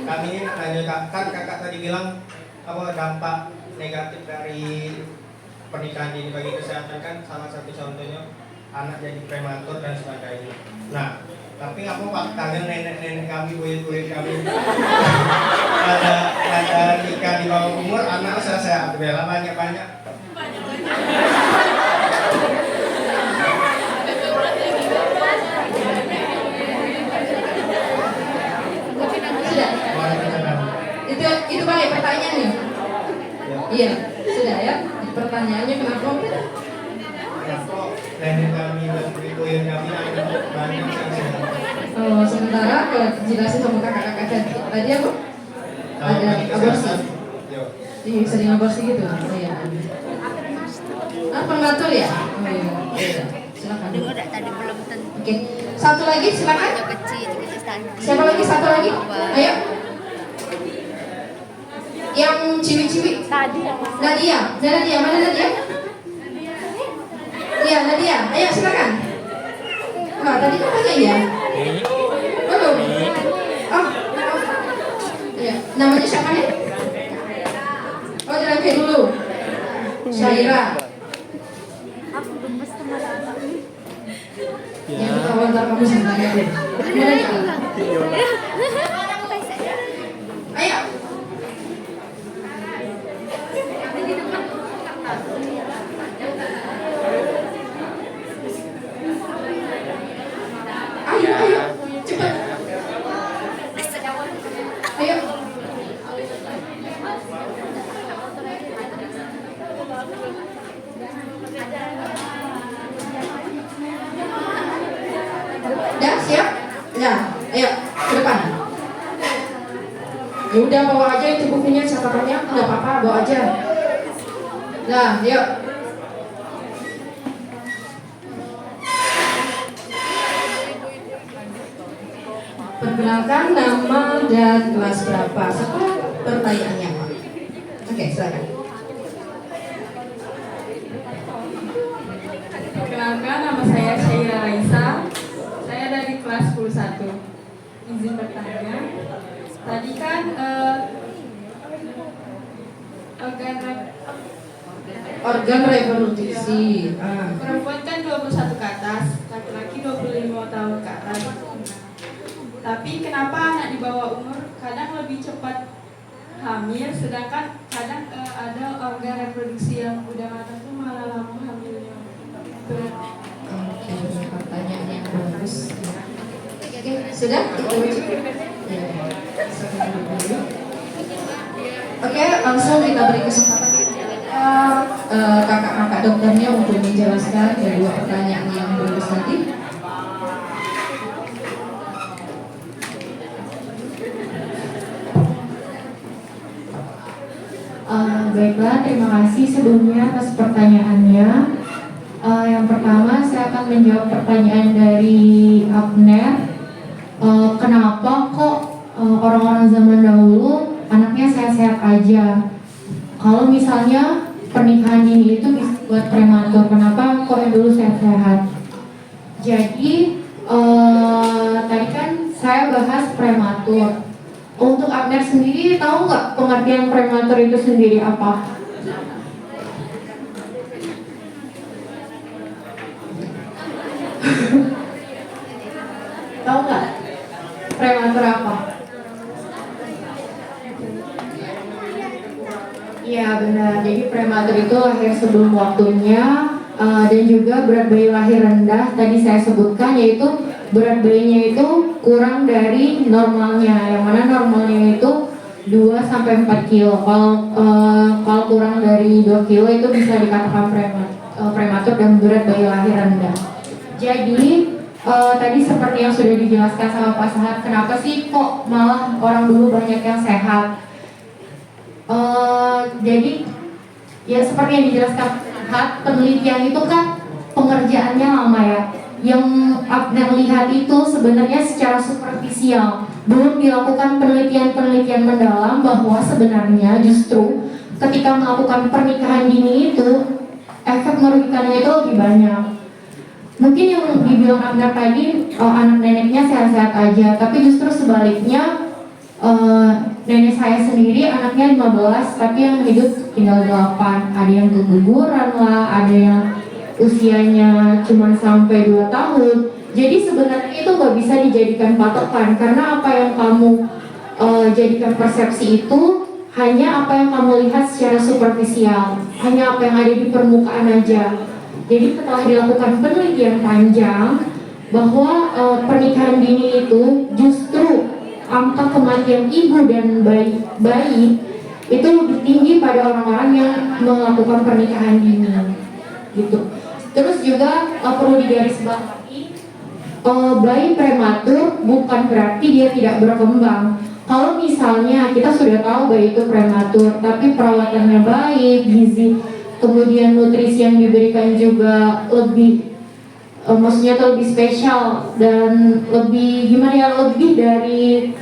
Kami nanya kan kakak tadi bilang apa dampak negatif dari pernikahan dini bagi kesehatan, kan salah satu contohnya anak jadi prematur dan sebagainya. Nah, tapi apa faktanya nenek-nenek kami, buyut-buyut kami ada nikah di bawah umur, anak sehat bela banyak-banyak. Itu Bang ya pertanyaannya. Iya, sudah ya. Pertanyaannya kenapa? Nenek kami, buyut kami banyak yang sehat. Sementara jelasin sama kakak-kakak tadi apa? Ada aborsi. Iya, sering aborsi gitu. Oh iya. Pengatur ya? Oh iya. Silakan. Dengar tadi belum tentu. Oke. Satu lagi silakan. Kecil tadi. Siapa lagi? Satu lagi. Ayo. Yang ciwi-ciwi. Nadia. Mana Nadia? Iya, Nadia. Ayo silakan. Nah, tadi kan tanya ya. Belum. Oh. Iya. Namanya siapa nih? Oh, Jelanke dulu. Syaira. Aku gemes sama ini. Yang kawan kamu sebenarnya deh. Mana dia? Ayo. Ayo, cepat. Ayo. Udah siap? Ya, ayo ke depan. Ya udah bawa aja itu bukunya, catatannya nggak apa-apa, bawa aja. Nah, yuk. Perkenalkan nama dan kelas berapa. Setelah pertanyaannya. Oke, silakan. Perkenalkan, nama saya Syaira Raisa. Saya dari kelas 11. Izin bertanya. Tadi kan organ reproduksi. Perempuan kan 21 ke atas, laki-laki 25 tahun ke atas. Tapi kenapa anak di bawah umur kadang lebih cepat hamil, sedangkan kadang ada organ reproduksi yang udah matang tuh malah lama hamilnya. Oke, pertanyaan yang bagus. Oke, sudah itu. Oke, langsung kita beri kesempatan kakak-kakak dokternya untuk menjelaskan kedua pertanyaan yang bagus tadi. Baiklah, terima kasih sebelumnya atas pertanyaannya. Yang pertama saya akan menjawab pertanyaan dari Abner. Kenapa kok orang-orang zaman dahulu anaknya sehat-sehat aja? Kalau misalnya pernikahan dini itu bisa buat prematur, kenapa kok yang dulu sehat-sehat? Jadi tadi kan saya bahas prematur. Untuk Abner sendiri tahu nggak pengertian prematur itu sendiri apa? Tahu nggak prematur apa? Iya benar. Jadi prematur itu lahir sebelum waktunya dan juga berat bayi lahir rendah. Tadi saya sebutkan yaitu berat bayinya itu kurang dari normalnya, yang mana normalnya itu 2-4 kilo. Kalau kurang dari 2 kilo itu bisa dikatakan prematur dan berat bayi lahir rendah. Jadi tadi seperti yang sudah dijelaskan sama Pak Sahat, kenapa sih kok malah orang dulu banyak yang sehat? Jadi ya seperti yang dijelaskan Sahat, penelitian itu kan pengerjaannya lama ya. Yang Abner lihat itu sebenarnya secara superficial, belum dilakukan penelitian-penelitian mendalam bahwa sebenarnya justru ketika melakukan pernikahan dini itu efek merugikannya itu lebih banyak. Mungkin yang dibilang Abner tadi anak neneknya sehat-sehat aja, tapi justru sebaliknya nenek saya sendiri anaknya 15 tapi yang hidup tinggal 8. Ada yang keguguran lah, ada yang usianya cuma sampai 2 tahun. Jadi sebenarnya itu nggak bisa dijadikan patokan, karena apa yang kamu jadikan persepsi itu hanya apa yang kamu lihat secara superficial, hanya apa yang ada di permukaan aja. Jadi setelah dilakukan penelitian panjang bahwa pernikahan dini itu justru angka kematian ibu dan bayi itu lebih tinggi pada orang-orang yang melakukan pernikahan dini gitu. Terus juga perlu digarisbawahi bayi prematur bukan berarti dia tidak berkembang. Kalau misalnya kita sudah tahu bayi itu prematur, tapi perawatannya baik, gizi, kemudian nutrisi yang diberikan juga lebih, maksudnya itu lebih spesial dan lebih gimana ya, lebih dari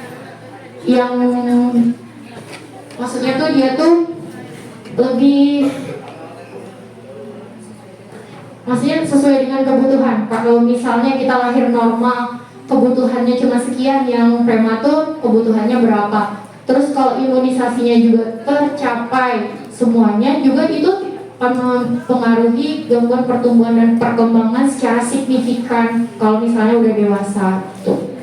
yang, maksudnya tuh dia tuh lebih, maksudnya sesuai dengan kebutuhan. Kalau misalnya kita lahir normal, kebutuhannya cuma sekian, yang prematur kebutuhannya berapa. Terus kalau imunisasinya juga tercapai semuanya, juga itu mempengaruhi gangguan pertumbuhan dan perkembangan secara signifikan kalau misalnya udah dewasa tuh.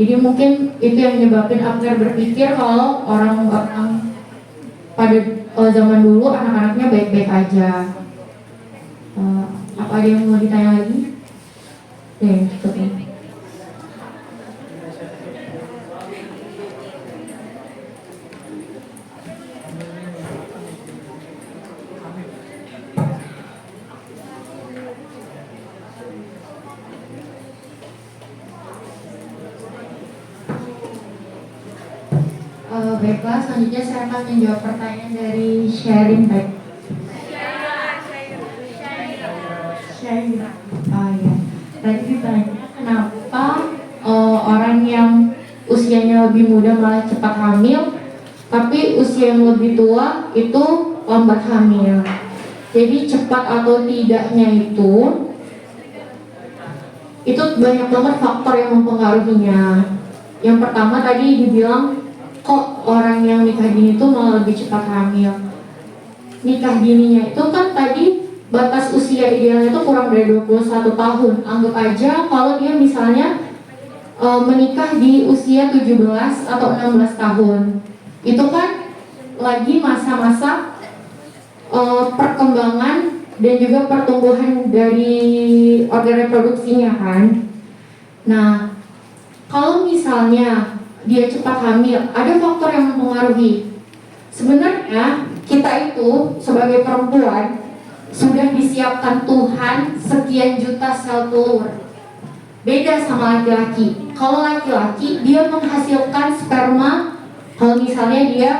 Jadi mungkin itu yang menyebabkan Abner berpikir kalau orang-orang pada zaman dulu anak-anaknya baik-baik aja. Apa ada yang mau ditanya lagi? Cukup ya. Baiklah, selanjutnya saya akan menjawab pertanyaan dari sharing back. Ya. Tadi ditanya kenapa orang yang usianya lebih muda malah cepat hamil, tapi usia yang lebih tua itu lambat hamil. Jadi cepat atau tidaknya itu banyak banget faktor yang mempengaruhinya. Yang pertama tadi dibilang kok orang yang nikah dini itu malah lebih cepat hamil. Nikah dininya itu kan tadi batas usia idealnya itu kurang dari 21 tahun. Anggap aja kalau dia misalnya menikah di usia 17 atau 16 tahun. Itu kan lagi masa-masa perkembangan dan juga pertumbuhan dari organ reproduksinya kan. Nah, kalau misalnya dia cepat hamil, ada faktor yang mempengaruhi. Sebenarnya kita itu sebagai perempuan sudah disiapkan Tuhan sekian juta sel telur. Beda sama laki-laki. Kalau laki-laki dia menghasilkan sperma, kalau misalnya dia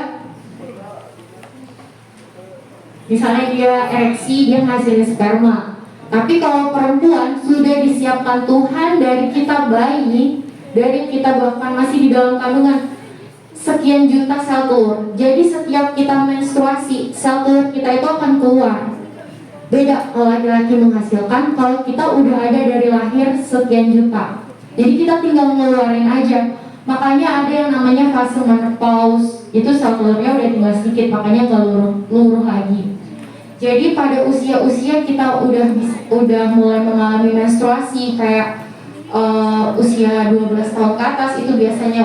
ereksi, dia menghasilkan sperma. Tapi kalau perempuan sudah disiapkan Tuhan dari kita bayi, dari kita bahkan masih di dalam kandungan, sekian juta sel telur. Jadi setiap kita menstruasi, sel telur kita itu akan keluar. Beda kalau laki-laki menghasilkan, kalau kita udah ada dari lahir sekian juta. Jadi kita tinggal ngeluarin aja. Makanya ada yang namanya fase menopause. Itu sel telurnya udah tinggal sedikit, makanya keluruh lagi. Jadi pada usia-usia kita udah mulai mengalami menstruasi kayak usia 12 tahun ke atas, itu biasanya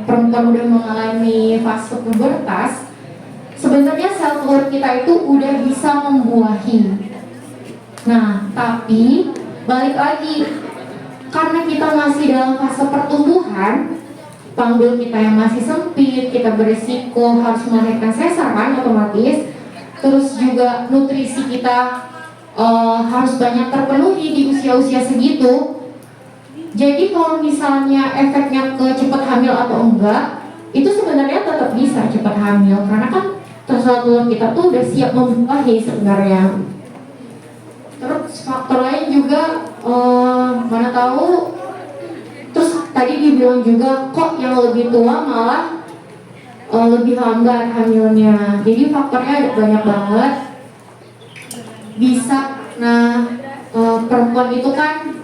perempuan udah mengalami fase pubertas. Sebenarnya sel telur kita itu udah bisa membuahi. Nah, tapi balik lagi, karena kita masih dalam fase pertumbuhan, panggul kita yang masih sempit, kita berisiko harus melahirkan sesar kan otomatis. Terus juga nutrisi kita harus banyak terpenuhi di usia-usia segitu. Jadi kalau misalnya efeknya ke cepat hamil atau enggak, itu sebenarnya tetap bisa cepat hamil karena kan sel telur kita tuh udah siap membuahi sebenarnya. Terus faktor lain juga mana tahu. Terus tadi dibilang juga kok yang lebih tua malah lebih lambat hamilnya. Jadi faktornya ada banyak banget. Bisa, perempuan itu kan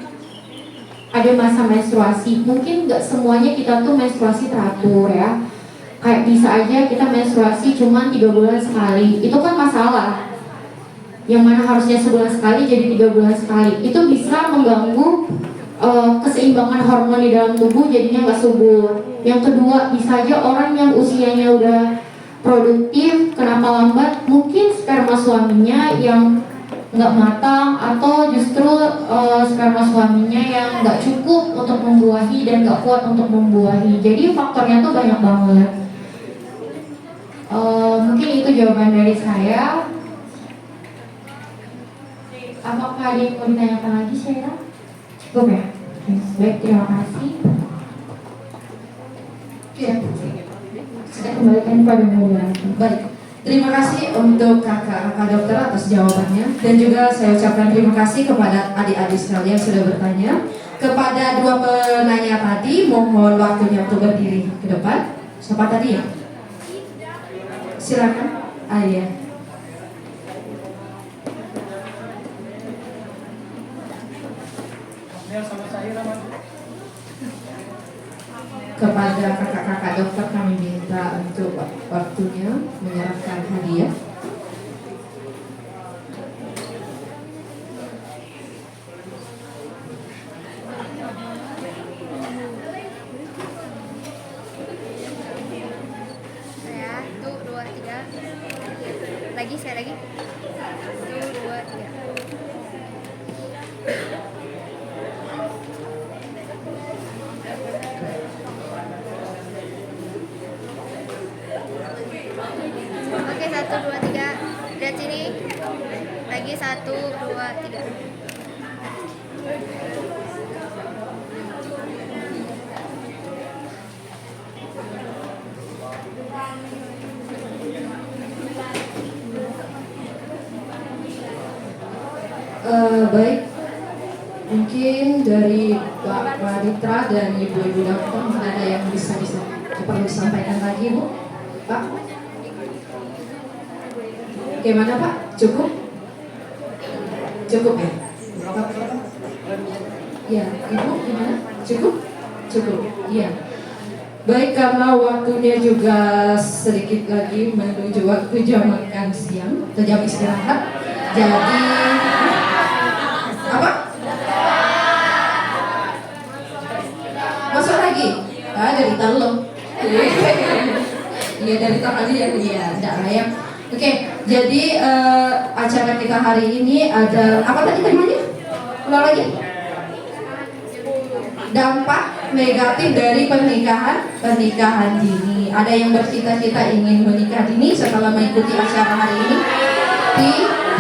ada masa menstruasi. Mungkin nggak semuanya kita tuh menstruasi teratur ya. Kayak bisa aja kita menstruasi cuma 3 bulan sekali. Itu kan masalah. Yang mana harusnya sebulan sekali jadi 3 bulan sekali. Itu bisa mengganggu keseimbangan hormon di dalam tubuh, jadinya nggak subur. Yang kedua, bisa aja orang yang usianya udah produktif, kenapa lambat? Mungkin sperma suaminya yang nggak matang, atau justru sperma suaminya yang nggak cukup untuk membuahi dan nggak kuat untuk membuahi. Jadi faktornya tuh banyak banget. Mungkin itu jawaban dari saya. Apakah ada yang mau ditanyakan lagi, Syera? Cukup ya? Baik, terima kasih. Ya, saya kembalikan kepada moderator. Baik, terima kasih untuk kakak dokter atas jawabannya, dan juga saya ucapkan terima kasih kepada adik-adik sekalian yang sudah bertanya. Kepada dua penanya tadi, mohon waktunya untuk berdiri ke depan. Siapa tadi ya? Silakan. Iya. Kepada kakak-kakak dokter kami minta untuk waktunya menyerahkan hadiah. Saya, 1, 2, 3. Lagi, saya lagi. 1, 2, 3. Oke, 1, 2, 3. Lihat sini. Lagi 1, 2, 3. Baik, mungkin dari Pak Raditra dan Ibu-Ibu dokter ada yang bisa perlu disampaikan lagi, Bu? Pak? Bagaimana Pak? Cukup? Cukup ya? Ya, Ibu gimana? Cukup? Cukup, iya. Baik, karena waktunya juga sedikit lagi menuju waktu jam makan siang atau jam istirahat, jadi apa? Masuk lagi? Dari telur. Iya, dari tadi ya, iya, tidak layak. Oke, jadi acara kita hari ini ada apa tadi temanya? Ulang lagi. Dampak negatif dari pernikahan dini. Ada yang bercita-cita ingin menikah dini setelah mengikuti acara hari ini?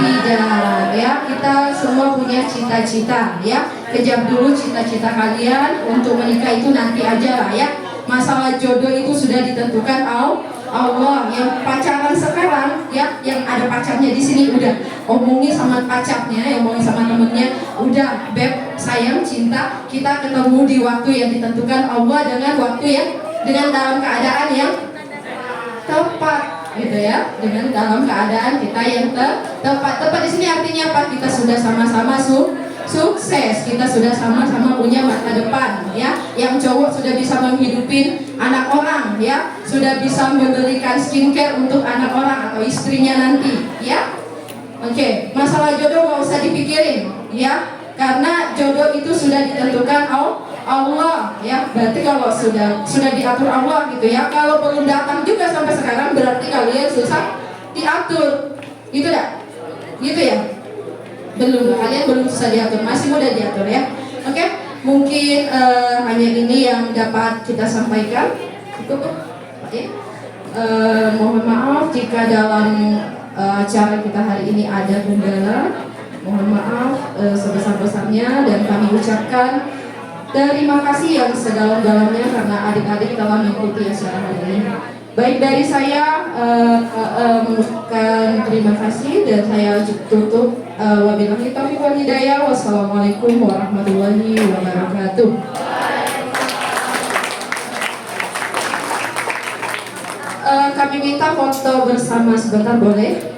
Tidak, ya. Kita semua punya cita-cita, ya. Kejar dulu cita-cita kalian untuk menikah itu nanti aja lah, ya. Masalah jodoh itu sudah ditentukan Allah. Yang pacaran sekarang, ya, yang ada pacarnya di sini udah omongin sama pacarnya, yang omongin sama temennya, udah beb, sayang, cinta, kita ketemu di waktu yang ditentukan Allah dengan waktu yang dengan dalam keadaan yang tepat, gitu ya, dengan dalam keadaan kita yang tepat. Tepat di sini artinya apa? Kita sudah sama-sama sukses, kita sudah sama-sama punya masa depan, ya. Yang cowok sudah bisa menghidupin anak orang, ya, sudah bisa membelikan skincare untuk anak orang atau istrinya nanti, ya. Oke, masalah jodoh nggak usah dipikirin, ya, karena jodoh itu sudah ditentukan Allah, ya. Berarti kalau sudah diatur Allah, gitu ya. Kalau belum datang juga sampai sekarang, berarti kalian susah diatur, gitu ya, gitu ya. Belum, kalian belum susah diatur, masih mudah diatur, ya. Oke, mungkin hanya ini yang dapat kita sampaikan. Cukup, ya. Mohon maaf jika dalam acara kita hari ini ada kendala. Mohon maaf sebesar-besarnya, dan kami ucapkan terima kasih yang sedalam-dalamnya karena adik-adik telah mengikuti acara hari ini. Baik, dari saya mengucapkan terima kasih, dan saya tutup. Wabillahi taufiq wal hidayah. Wassalamualaikum warahmatullahi wabarakatuh. Kami minta foto bersama sebentar, boleh?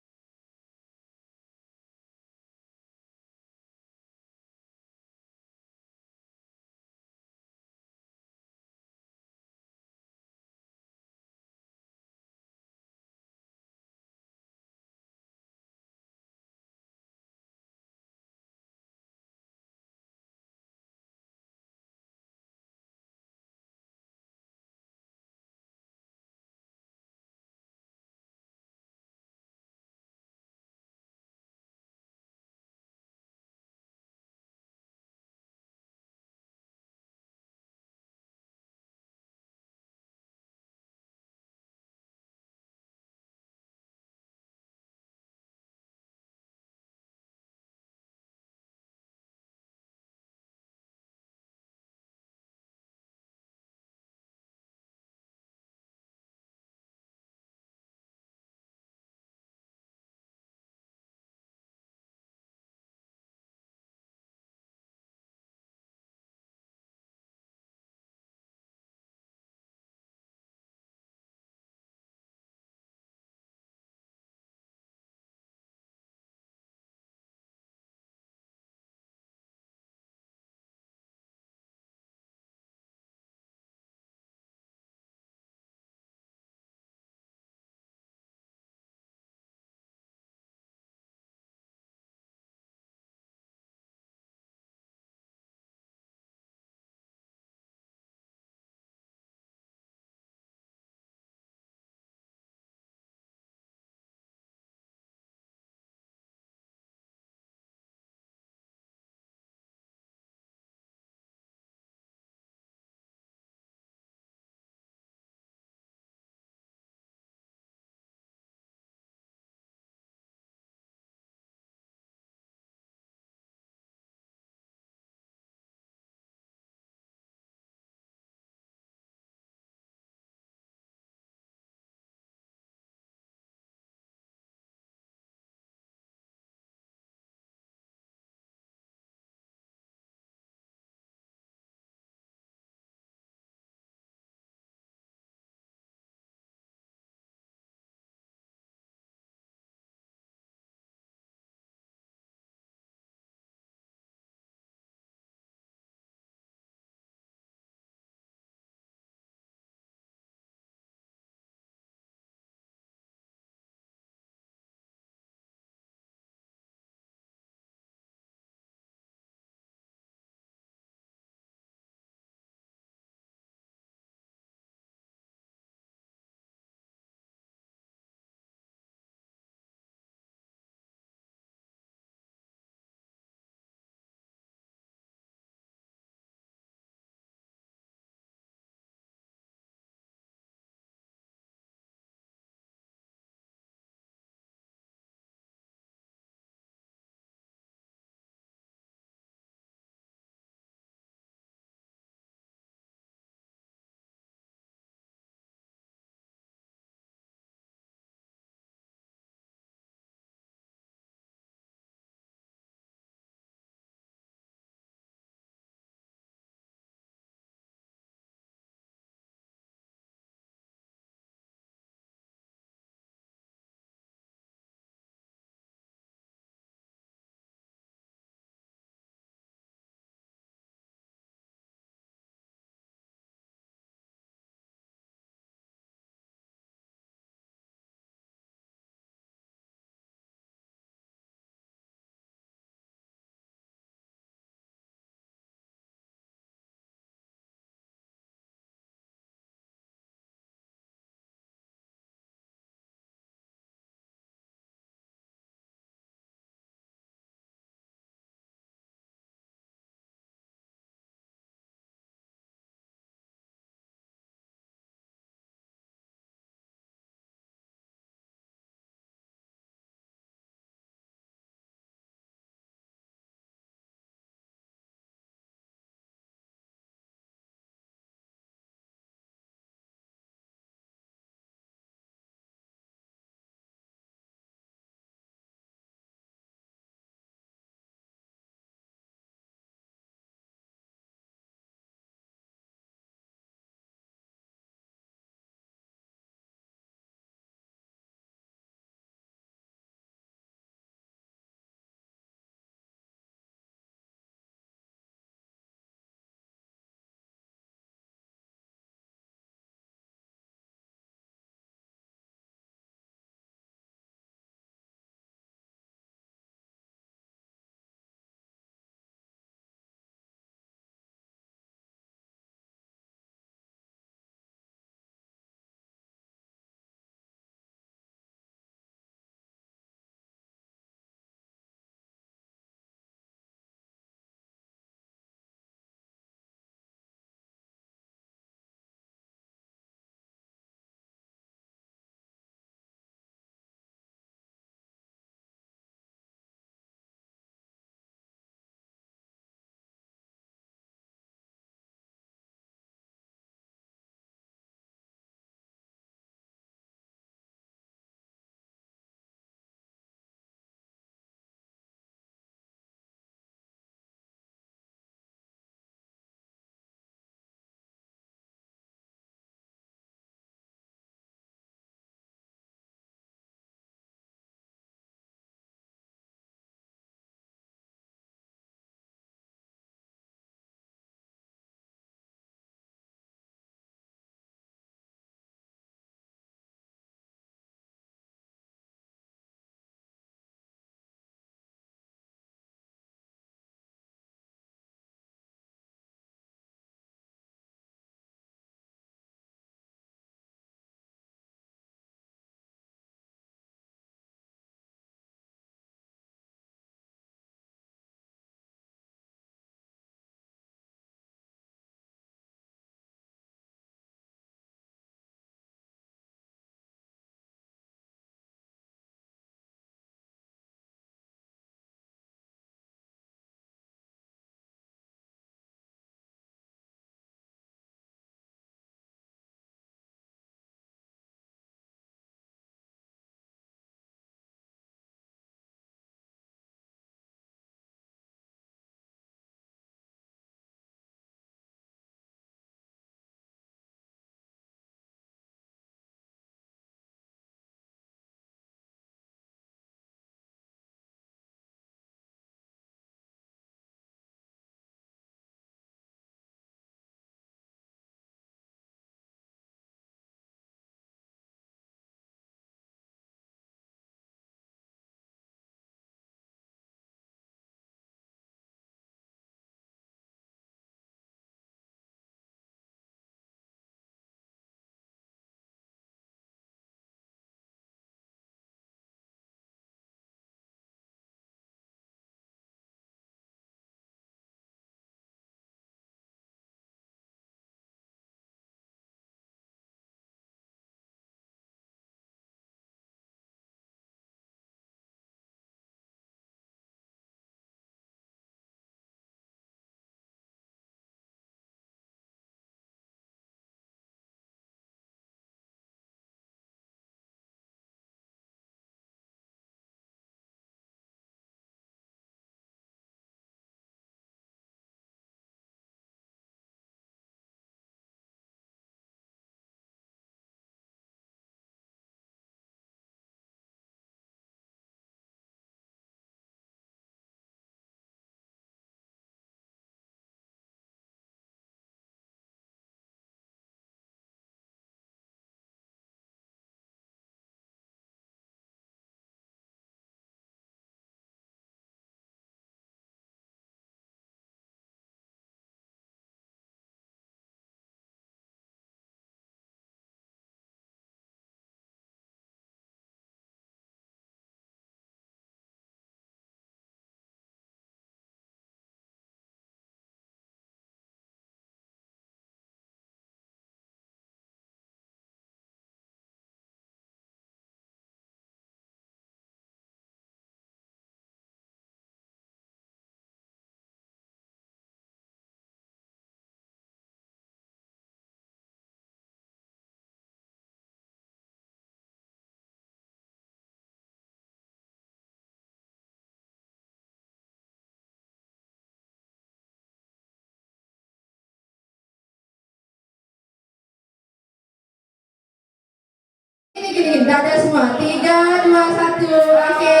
gini, dada semua. 3, 2, 1, oke.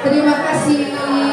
Terima kasih.